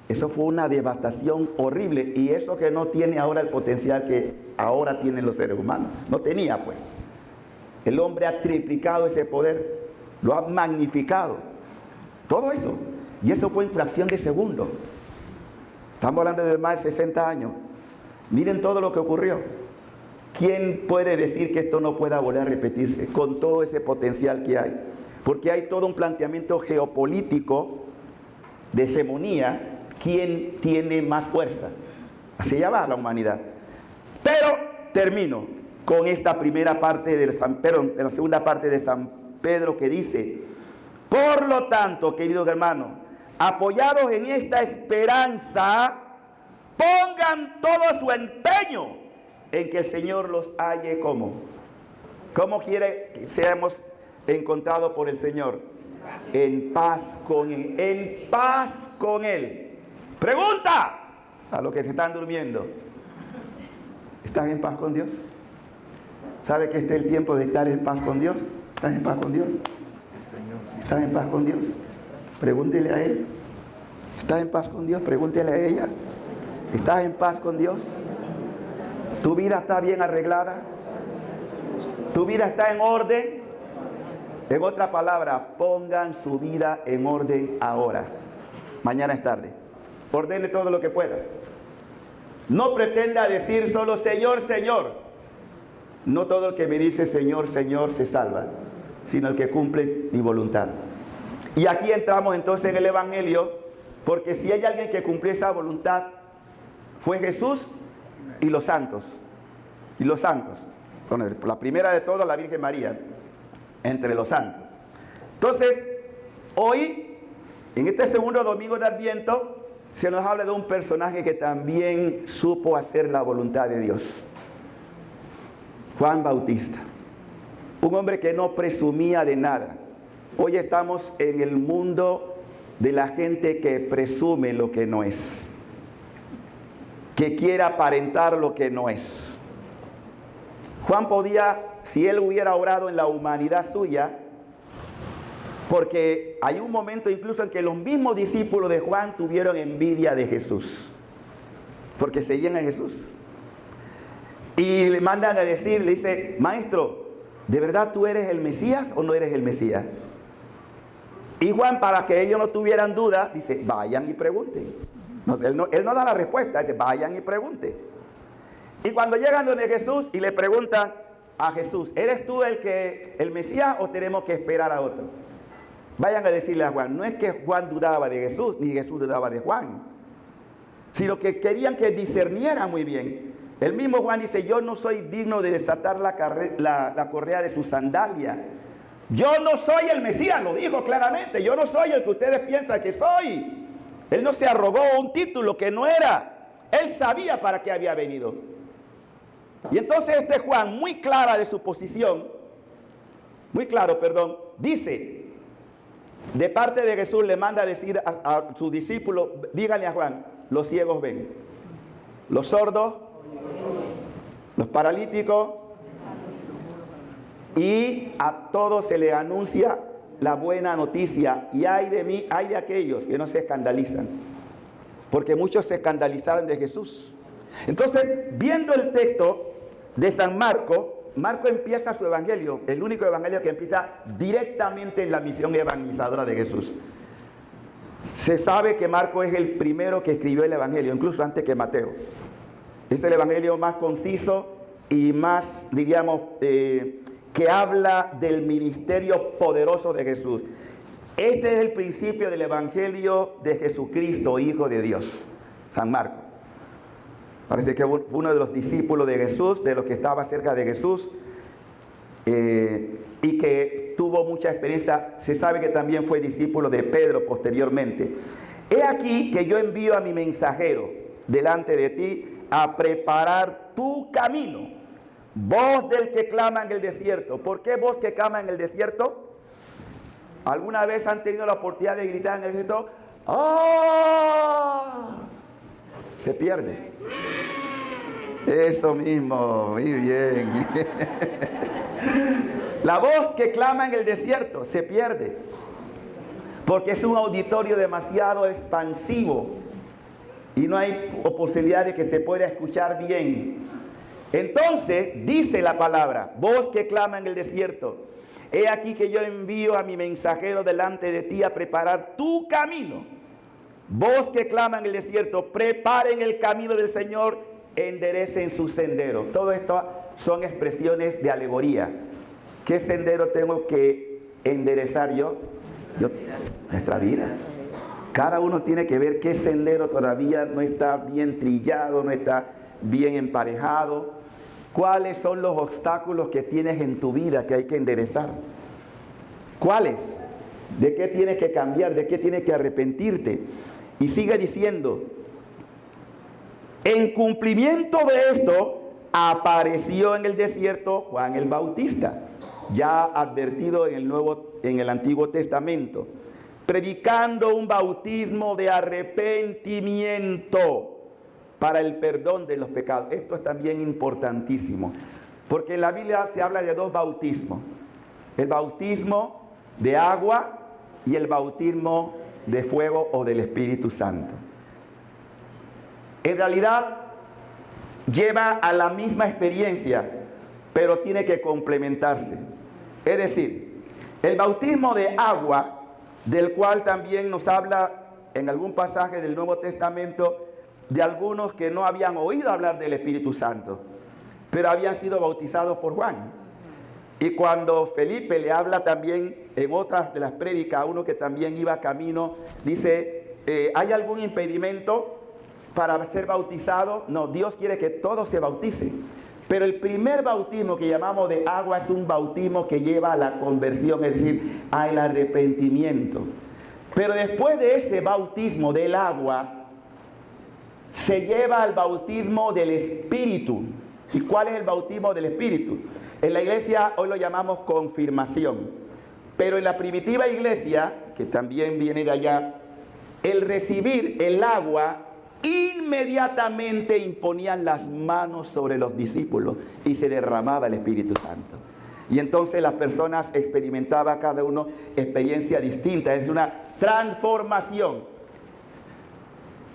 eso fue una devastación horrible, y eso que no tiene ahora el potencial que ahora tienen los seres humanos. No tenía, pues. El hombre ha triplicado ese poder, lo ha magnificado. Todo eso. Y eso fue en fracción de segundo. Estamos hablando de más de 60 años. Miren todo lo que ocurrió. ¿Quién puede decir que esto no pueda volver a repetirse con todo ese potencial que hay? porque hay todo un planteamiento geopolítico de hegemonía, quién tiene más fuerza. Así ya va la humanidad. Pero termino con esta primera parte de la segunda parte de San Pedro, que dice: por lo tanto, queridos hermanos, apoyados en esta esperanza, pongan todo su empeño en que el Señor los halle como. ¿Cómo quiere que seamos encontrados por el Señor? En paz con Él. En paz con Él. Pregunta a los que se están durmiendo: ¿estás en paz con Dios? ¿Sabe que este es el tiempo de estar en paz con Dios? ¿Estás en paz con Dios? ¿Estás en paz con Dios? Pregúntele a Él. ¿Estás en paz con Dios? Pregúntele a ella. ¿Estás en paz con Dios? ¿Tu vida está bien arreglada? ¿Tu vida está en orden? En otra palabra, pongan su vida en orden ahora. Mañana es tarde. Ordene todo lo que pueda. No pretenda decir solo Señor, Señor. No todo el que me dice Señor, Señor se salva, sino el que cumple mi voluntad. Y aquí entramos entonces en el Evangelio, porque si hay alguien que cumplió esa voluntad, fue Jesús y los santos. Y los santos. Bueno, la primera de todas, la Virgen María, entre los santos. Entonces, hoy, en este segundo domingo de Adviento, se nos habla de un personaje que también supo hacer la voluntad de Dios. Juan Bautista. Un hombre que no presumía de nada. Hoy estamos en el mundo de la gente que presume lo que no es, que quiere aparentar lo que no es. Juan podía, si él hubiera obrado en la humanidad suya, porque hay un momento incluso en que los mismos discípulos de Juan tuvieron envidia de Jesús, porque seguían a Jesús. Y le mandan a decir, le dice: maestro, ¿de verdad tú eres el Mesías o no eres el Mesías? Y Juan, para que ellos no tuvieran duda, dice: vayan y pregunten. No, él no da la respuesta, dice: vayan y pregunten. Y cuando llegan donde Jesús y le preguntan a Jesús: ¿eres tú el Mesías o tenemos que esperar a otro? Vayan a decirle a Juan: no es que Juan dudaba de Jesús, ni Jesús dudaba de Juan, sino que querían que discernieran muy bien. El mismo Juan dice: yo no soy digno de desatar la correa de su sandalia. Yo no soy el Mesías, lo dijo claramente. Yo no soy el que ustedes piensan que soy. Él no se arrogó un título que no era. Él sabía para qué había venido. Y entonces este Juan, muy clara de su posición, dice, de parte de Jesús le manda a decir a sus discípulos: díganle a Juan, los ciegos ven, los sordos, los paralíticos, y a todos se les anuncia la buena noticia. Y hay de mí, hay de aquellos que no se escandalizan, porque muchos se escandalizaron de Jesús. Entonces, viendo el texto de San Marco, Marco empieza su evangelio, el único evangelio que empieza directamente en la misión evangelizadora de Jesús. Se sabe que Marco es el primero que escribió el evangelio, incluso antes que Mateo. Es el evangelio más conciso y más, diríamos, que habla del ministerio poderoso de Jesús. Este es el principio del evangelio de Jesucristo, Hijo de Dios, San Marco. Parece que uno de los discípulos de Jesús, de los que estaba cerca de Jesús, y que tuvo mucha experiencia. Se sabe que también fue discípulo de Pedro posteriormente. He aquí que yo envío a mi mensajero delante de ti a preparar tu camino. Voz del que clama en el desierto. ¿Por qué voz que clama en el desierto? ¿Alguna vez han tenido la oportunidad de gritar en el desierto? ¡Ah! Se pierde. Eso mismo, muy bien. La voz que clama en el desierto se pierde, porque es un auditorio demasiado expansivo y no hay posibilidad de que se pueda escuchar bien. Entonces dice la palabra: voz que clama en el desierto, he aquí que yo envío a mi mensajero delante de ti a preparar tu camino. Voz que clama en el desierto, preparen el camino del Señor, enderecen su sendero. Todo esto son expresiones de alegoría. ¿Qué sendero tengo que enderezar nuestra vida. Cada uno tiene que ver qué sendero todavía no está bien trillado, no está bien emparejado. ¿Cuáles son los obstáculos que tienes en tu vida que hay que enderezar? ¿Cuáles? ¿De qué tienes que cambiar? ¿De qué tienes que arrepentirte? Y sigue diciendo, en cumplimiento de esto, apareció en el desierto Juan el Bautista, ya advertido en el Antiguo Testamento, predicando un bautismo de arrepentimiento para el perdón de los pecados. Esto es también importantísimo, porque en la Biblia se habla de dos bautismos: el bautismo de agua y el bautismo de fuego o del Espíritu Santo. En realidad lleva a la misma experiencia, pero tiene que complementarse. Es decir, el bautismo de agua, del cual también nos habla en algún pasaje del Nuevo Testamento, de algunos que no habían oído hablar del Espíritu Santo, pero habían sido bautizados por Juan. Y cuando Felipe le habla también en otras de las prédicas a uno que también iba camino, dice, ¿hay algún impedimento para ser bautizado? No, Dios quiere que todos se bauticen. Pero el primer bautismo que llamamos de agua es un bautismo que lleva a la conversión, es decir, al arrepentimiento. Pero después de ese bautismo del agua, se lleva al bautismo del Espíritu. ¿Y cuál es el bautismo del Espíritu? En la iglesia hoy lo llamamos confirmación. Pero en la primitiva iglesia, que también viene de allá, el recibir el agua, inmediatamente imponían las manos sobre los discípulos y se derramaba el Espíritu Santo. Y entonces las personas experimentaban cada uno experiencia distinta, es una transformación.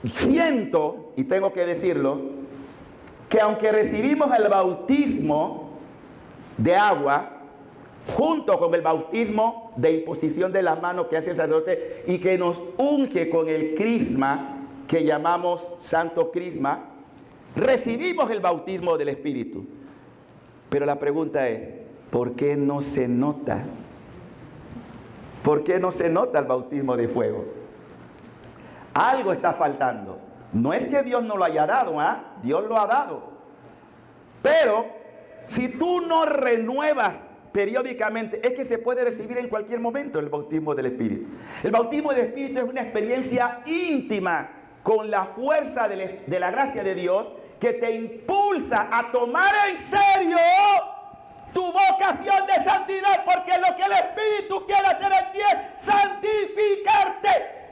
Siento, y tengo que decirlo, que aunque recibimos el bautismo de agua, junto con el bautismo de imposición de las manos que hace el sacerdote y que nos unge con el crisma, que llamamos santo crisma, recibimos el bautismo del Espíritu. Pero la pregunta es, ¿por qué no se nota? ¿Por qué no se nota el bautismo de fuego? Algo está faltando. No es que Dios no lo haya dado, Dios lo ha dado. Pero si tú no renuevas periódicamente, es que se puede recibir en cualquier momento el bautismo del Espíritu. El bautismo del Espíritu es una experiencia íntima con la fuerza de la gracia de Dios, que te impulsa a tomar en serio tu vocación de santidad, porque lo que el Espíritu quiere hacer en ti es santificarte.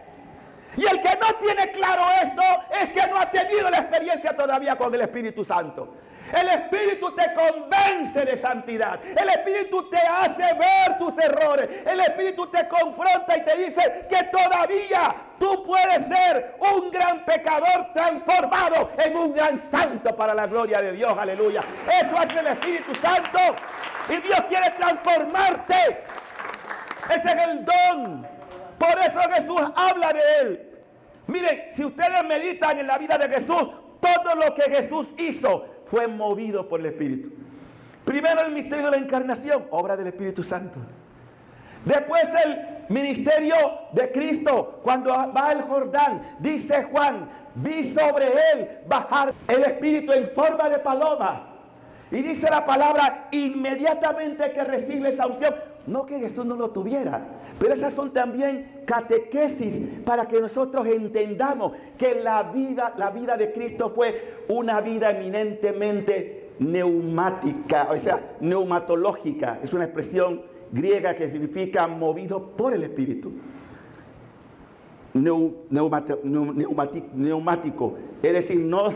Y el que no tiene claro esto es que no ha tenido la experiencia todavía con el Espíritu Santo. El Espíritu te convence de santidad. El Espíritu te hace ver tus errores. El Espíritu te confronta y te dice que todavía tú puedes ser un gran pecador transformado en un gran santo para la gloria de Dios. Aleluya. Eso hace el Espíritu Santo. Y Dios quiere transformarte. Ese es el don. Por eso Jesús habla de él. Miren, si ustedes meditan en la vida de Jesús, todo lo que Jesús hizo fue movido por el Espíritu. Primero el misterio de la encarnación, obra del Espíritu Santo. Después el ministerio de Cristo, cuando va al Jordán, dice Juan, vi sobre él bajar el Espíritu en forma de paloma. Y dice la palabra, inmediatamente que recibe esa unción. No que Jesús no lo tuviera, pero esas son también catequesis para que nosotros entendamos que la vida de Cristo fue una vida eminentemente neumática, o sea, neumatológica. Es una expresión griega que significa movido por el Espíritu. Neumático, es decir, no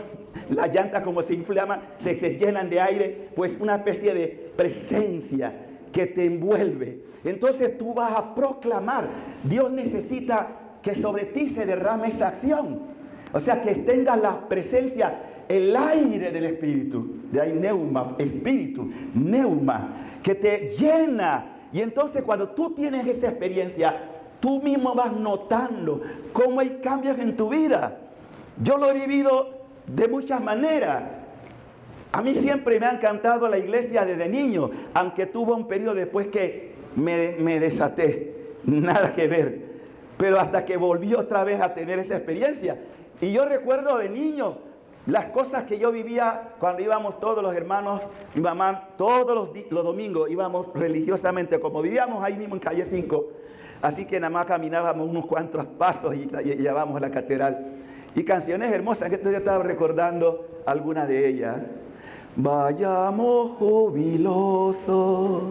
las llantas como se inflaman, se llenan de aire, pues una especie de presencia que te envuelve. Entonces tú vas a proclamar. Dios necesita que sobre ti se derrame esa acción, o sea, que tengas la presencia, el aire del Espíritu, de ahí neuma, espíritu, neuma, que te llena. Y entonces cuando tú tienes esa experiencia, tú mismo vas notando cómo hay cambios en tu vida. Yo lo he vivido de muchas maneras. A mí siempre me ha encantado la iglesia desde niño, aunque tuvo un periodo después que me desaté, nada que ver. Pero hasta que volví otra vez a tener esa experiencia. Y yo recuerdo de niño las cosas que yo vivía cuando íbamos todos los hermanos, mi mamá, todos los domingos íbamos religiosamente, como vivíamos ahí mismo en calle 5. Así que nada más caminábamos unos cuantos pasos y llegábamos a la catedral. Y canciones hermosas, que esto ya estaba recordando algunas de ellas. Vayamos jubilosos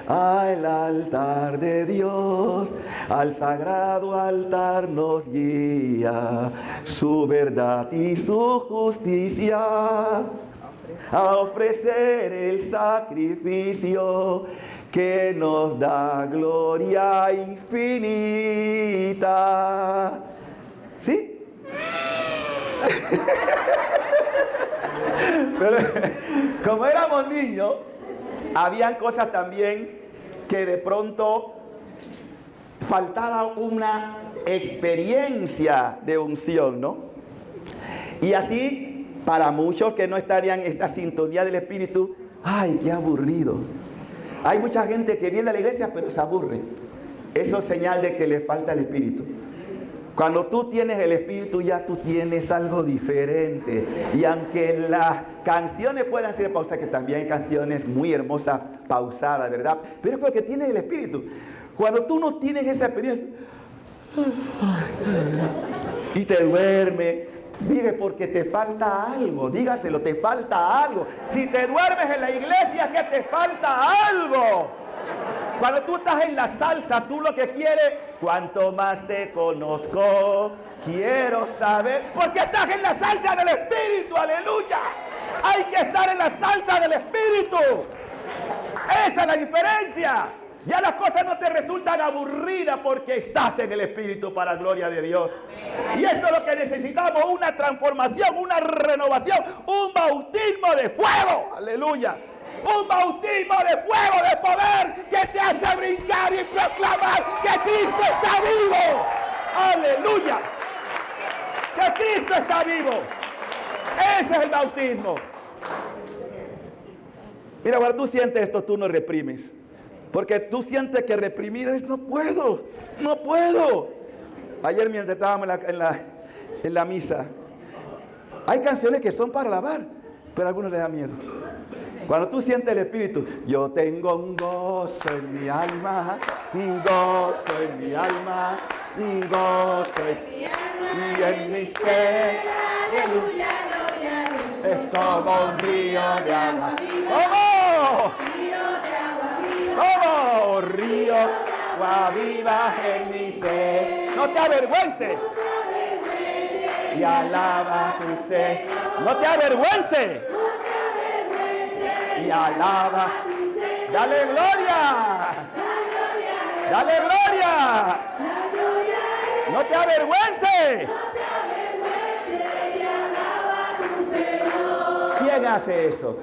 al altar de Dios, al sagrado altar nos guía su verdad y su justicia, a ofrecer el sacrificio que nos da gloria infinita. ¿Sí? Pero, como éramos niños, habían cosas también que de pronto faltaba una experiencia de unción, ¿no? Y así, para muchos que no estarían en esta sintonía del Espíritu, ¡ay, qué aburrido! Hay mucha gente que viene a la iglesia pero se aburre. Eso es señal de que le falta el Espíritu. Cuando tú tienes el Espíritu, ya tú tienes algo diferente. Y aunque las canciones puedan ser pausadas, que también hay canciones muy hermosas, pausadas, ¿verdad? Pero es porque tienes el Espíritu. Cuando tú no tienes esa experiencia y te duermes, diga porque te falta algo. Dígaselo, te falta algo. Si te duermes en la iglesia, es que te falta algo. Cuando tú estás en la salsa, tú lo que quieres, cuanto más te conozco, quiero saber, porque estás en la salsa del Espíritu, aleluya. Hay que estar en la salsa del Espíritu. Esa es la diferencia. Ya las cosas no te resultan aburridas porque estás en el Espíritu para la gloria de Dios. Y esto es lo que necesitamos, una transformación, una renovación, un bautismo de fuego, aleluya. Un bautismo de fuego, de poder, que te hace brincar y proclamar que Cristo está vivo. ¡Aleluya! Que Cristo está vivo. Ese es el bautismo. Mira, cuando tú sientes esto, tú no reprimes. Porque tú sientes que reprimir es, no puedo. Ayer mientras estábamos en la misa, hay canciones que son para alabar, pero a algunos les da miedo. Cuando tú sientes el Espíritu, yo tengo un gozo en mi alma, un gozo en mi alma, un gozo y en mi ser. Aleluya, aleluya, aleluya. Es como un río de agua. ¿Cómo? ¡Cómo! Río, agua viva en mi ser. No te avergüences. Y alaba tu ser. No te avergüences. Y alaba. Dale gloria. Dale gloria. No te avergüences. ¿Quién hace eso?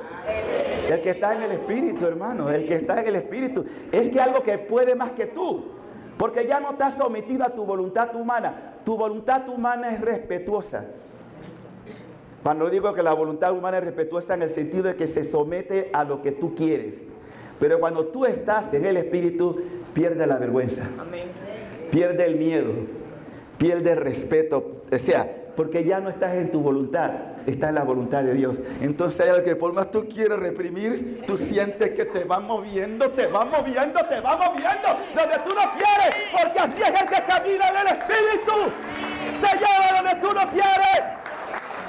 El que está en el Espíritu, hermano. El que está en el Espíritu. Es que algo que puede más que tú. Porque ya no estás sometido a tu voluntad humana. Tu voluntad humana es respetuosa. Cuando digo que la voluntad humana es respetuosa en el sentido de que se somete a lo que tú quieres. Pero cuando tú estás en el Espíritu, pierde la vergüenza. Amén. Pierde el miedo. Pierde el respeto. O sea, porque ya no estás en tu voluntad, estás en la voluntad de Dios. Entonces hay algo que por más tú quieres reprimir, tú sientes que te va moviendo, donde tú no quieres, porque así es el que camina en el Espíritu. Te lleva donde tú no quieres.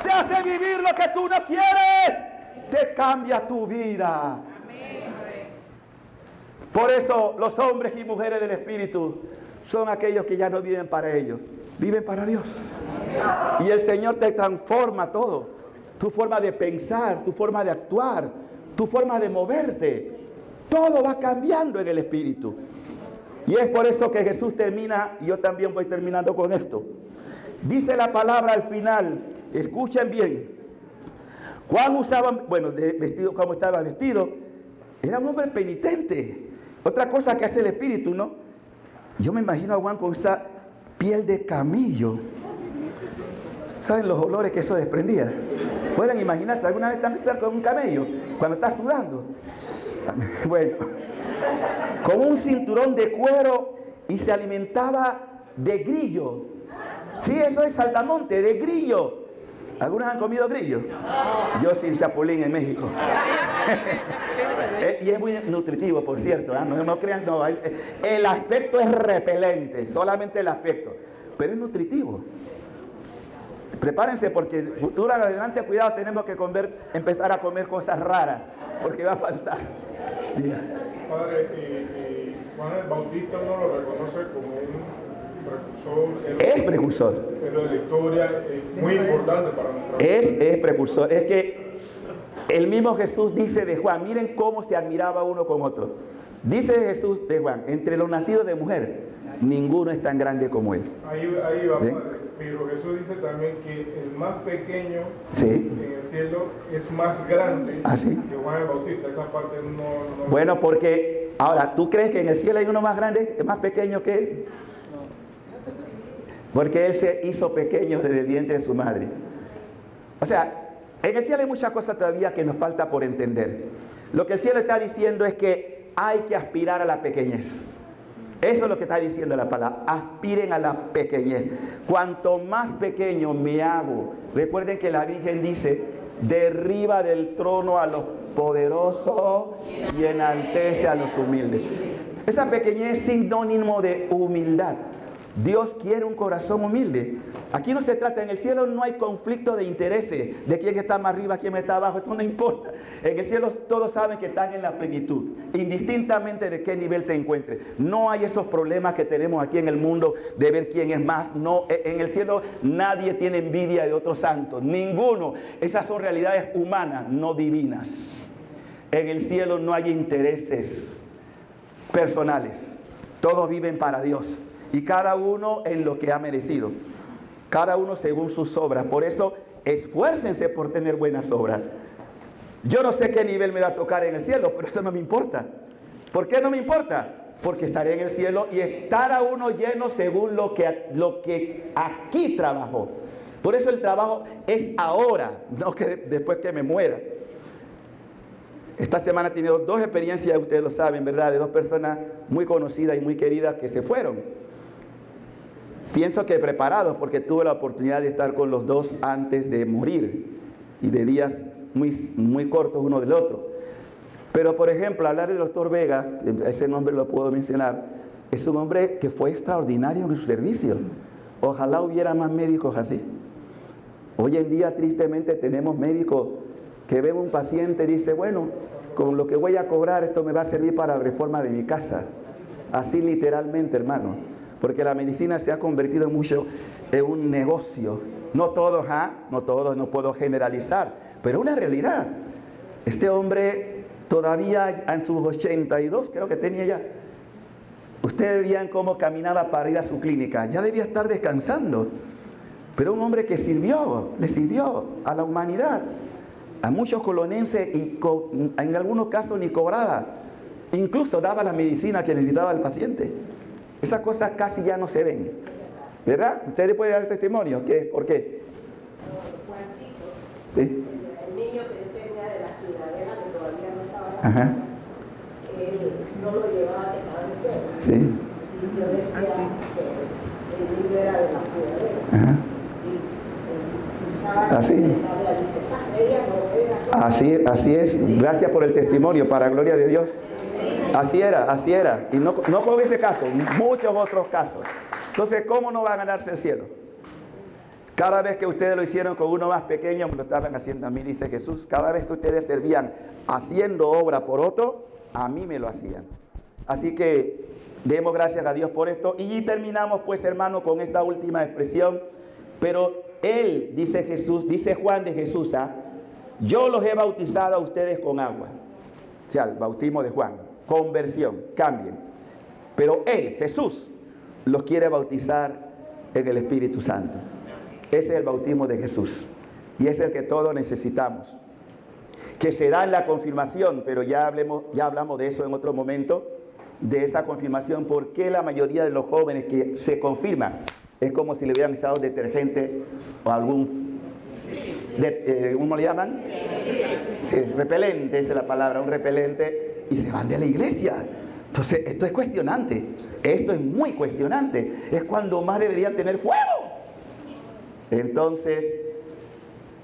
Te hace vivir lo que tú no quieres. Te cambia tu vida. Por eso los hombres y mujeres del Espíritu son aquellos que ya no viven para ellos, viven para Dios. Y el Señor te transforma todo. Tu forma de pensar, tu forma de actuar, tu forma de moverte. Todo va cambiando en el Espíritu. Y es por eso que Jesús termina, y yo también voy terminando con esto. Dice la palabra al final. Escuchen bien. Juan usaba, bueno, de vestido como estaba vestido, era un hombre penitente. Otra cosa que hace el Espíritu, ¿no? Yo me imagino a Juan con esa piel de camello. ¿Saben los olores que eso desprendía? ¿Pueden imaginarse? ¿Alguna vez están cerca de un camello cuando está sudando? Bueno, con un cinturón de cuero y se alimentaba de grillo. Sí, eso es saltamonte, de grillo. ¿Algunos han comido grillo? Yo sí, chapulín en México. Y es muy nutritivo, por cierto, ¿eh? No crean, no. El aspecto es repelente, solamente el aspecto. Pero es nutritivo. Prepárense porque futuro adelante, cuidado, tenemos que empezar a comer cosas raras, porque va a faltar. Padre, Juan el Bautista no lo reconoce como un precursor. Es precursor. Pero de la historia es muy importante para nosotros. Es precursor. Es que el mismo Jesús dice de Juan, miren cómo se admiraba uno con otro. Dice Jesús de Juan, entre los nacidos de mujer, ninguno es tan grande como él. Ahí va, Padre. Pero Jesús dice también que el más pequeño en el cielo es más grande que Juan el Bautista. Esa parte no... Bueno, porque ahora, ¿tú crees que en el cielo hay uno más grande, más pequeño que él? Porque él se hizo pequeño desde el vientre de su madre. O sea, en el cielo hay muchas cosas todavía que nos falta por entender. Lo que el cielo está diciendo es que hay que aspirar a la pequeñez. Eso es lo que está diciendo la palabra. Aspiren a la pequeñez. Cuanto más pequeño me hago. Recuerden que la Virgen dice, derriba del trono a los poderosos y enaltece a los humildes. Esa pequeñez es sinónimo de humildad. Dios quiere un corazón humilde. Aquí no se trata, en el cielo no hay conflicto de intereses, de quién está más arriba, quién está abajo, eso no importa. En el cielo todos saben que están en la plenitud, indistintamente de qué nivel te encuentres. No hay esos problemas que tenemos aquí en el mundo de ver quién es más. No, en el cielo nadie tiene envidia de otro santo, ninguno. Esas son realidades humanas, no divinas. En el cielo no hay intereses personales, todos viven para Dios. Y cada uno en lo que ha merecido. Cada uno según sus obras. Por eso, esfuércense por tener buenas obras. Yo no sé qué nivel me va a tocar en el cielo, pero eso no me importa. ¿Por qué no me importa? Porque estaré en el cielo y estará uno lleno según lo que aquí trabajó. Por eso el trabajo es ahora, no que después que me muera. Esta semana he tenido dos experiencias, ustedes lo saben, ¿verdad? De dos personas muy conocidas y muy queridas que se fueron. Pienso que preparados porque tuve la oportunidad de estar con los dos antes de morir y de días muy cortos uno del otro. Pero por ejemplo, hablar del doctor Vega, ese nombre lo puedo mencionar, es un hombre que fue extraordinario en su servicio. Ojalá hubiera más médicos así. Hoy en día tristemente tenemos médicos que ven un paciente y dice, bueno, con lo que voy a cobrar esto me va a servir para la reforma de mi casa. Así literalmente, hermano. Porque la medicina se ha convertido mucho en un negocio. No todos, no puedo generalizar, pero una realidad. Este hombre todavía en sus 82, creo que tenía ya. Ustedes veían cómo caminaba para ir a su clínica. Ya debía estar descansando. Pero un hombre que le sirvió a la humanidad. A muchos colonenses y en algunos casos ni cobraba. Incluso daba la medicina que necesitaba el paciente. Esas cosas casi ya no se ven, ¿verdad? Ustedes pueden dar testimonio. ¿Por qué? Juancito, ¿sí? El niño que él tenía de la ciudadela, que todavía no estaba, Ajá. Él no lo llevaba de cada vez. Sí. Y yo decía que el niño era de la ciudadela. Ajá. Así. Así es. Gracias por el testimonio, para gloria de Dios. Así era. Y no con ese caso, muchos otros casos. Entonces, ¿cómo no va a ganarse el cielo? Cada vez que ustedes lo hicieron con uno más pequeño, me lo estaban haciendo a mí, dice Jesús. Cada vez que ustedes servían haciendo obra por otro, a mí me lo hacían. Así que demos gracias a Dios por esto. Y terminamos, pues, hermano, con esta última expresión. Pero él, dice Jesús, dice Juan de Jesús, yo los he bautizado a ustedes con agua. O sea, el bautismo de Juan, conversión, cambien. Pero él, Jesús, los quiere bautizar en el Espíritu Santo. Ese es el bautismo de Jesús. Y es el que todos necesitamos. Que se da en la confirmación, pero ya hablamos de eso en otro momento, de esa confirmación, porque la mayoría de los jóvenes que se confirman, es como si le hubieran echado detergente o algún ¿cómo le llaman? Sí, repelente, esa es la palabra, un repelente, y se van de la iglesia. Entonces, esto es cuestionante, esto es muy cuestionante, es cuando más deberían tener fuego. Entonces,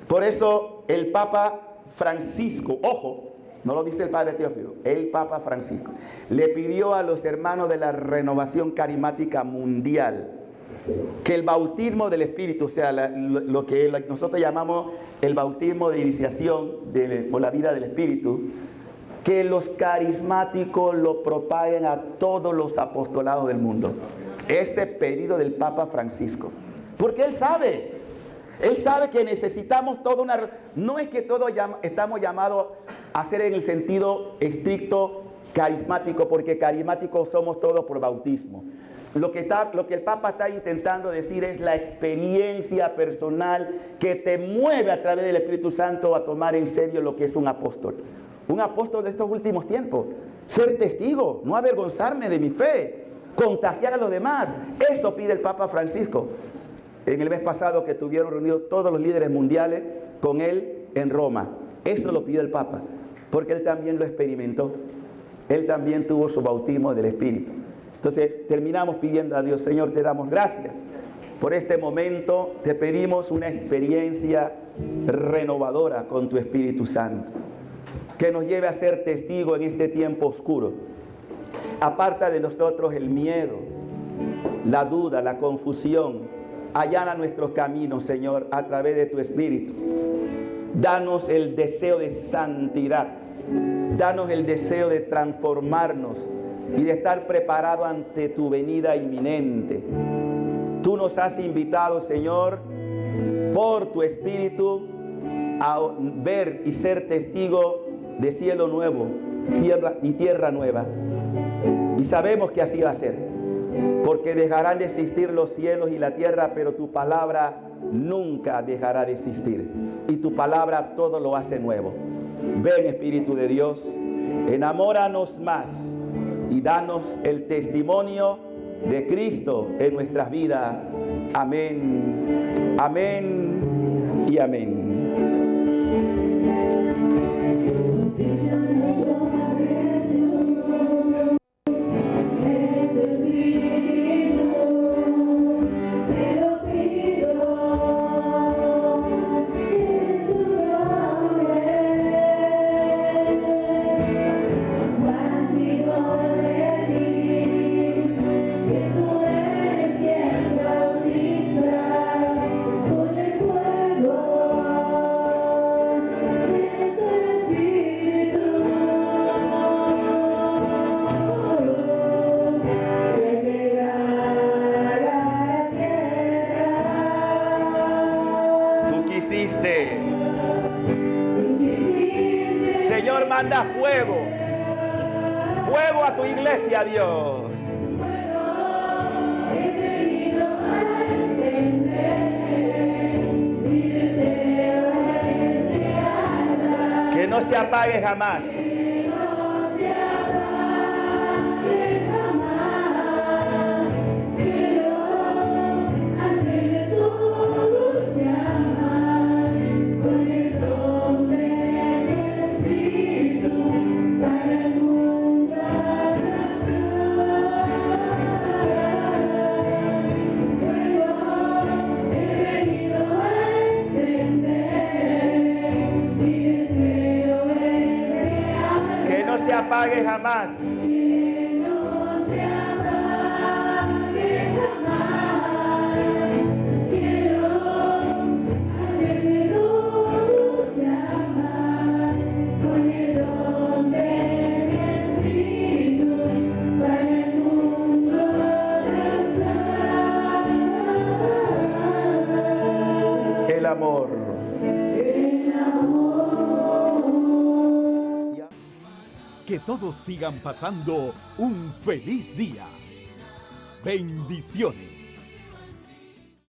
por eso el Papa Francisco, ojo, no lo dice el Padre Teófilo, el Papa Francisco, le pidió a los hermanos de la Renovación Carismática Mundial que el bautismo del Espíritu, o sea, lo que nosotros llamamos el bautismo de iniciación por la vida del Espíritu, que los carismáticos lo propaguen a todos los apostolados del mundo. Ese pedido del Papa Francisco. Porque él sabe que necesitamos toda una... No es que todos estamos llamados a ser en el sentido estricto carismático, porque carismáticos somos todos por bautismo. Lo que el Papa está intentando decir es la experiencia personal que te mueve a través del Espíritu Santo a tomar en serio lo que es un apóstol. Un apóstol de estos últimos tiempos. Ser testigo, no avergonzarme de mi fe, contagiar a los demás. Eso pide el Papa Francisco. En el mes pasado que estuvieron reunidos todos los líderes mundiales con él en Roma. Eso lo pide el Papa, porque él también lo experimentó. Él también tuvo su bautismo del Espíritu. Entonces terminamos pidiendo a Dios, Señor, te damos gracias por este momento. Te pedimos una experiencia renovadora con tu Espíritu Santo, que nos lleve a ser testigos en este tiempo oscuro. Aparta de nosotros el miedo, la duda, la confusión. Allana nuestros caminos, Señor, a través de tu Espíritu. Danos el deseo de santidad. Danos el deseo de transformarnos y de estar preparados ante tu venida inminente. Tú nos has invitado, Señor, por tu Espíritu, a ver y ser testigo de cielo nuevo y tierra nueva. Y sabemos que así va a ser, porque dejarán de existir los cielos y la tierra, pero tu palabra nunca dejará de existir. Y tu palabra todo lo hace nuevo. Ven, Espíritu de Dios, enamóranos más y danos el testimonio de Cristo en nuestras vidas. Amén, amén y amén. Señor, manda fuego a tu iglesia, Dios. Que no se apague jamás. Apague jamás. Que no se apague jamás. Quiero hacerme luz jamás con el don de mi Espíritu para el mundo abrazar. El amor. Que todos sigan pasando un feliz día. Bendiciones.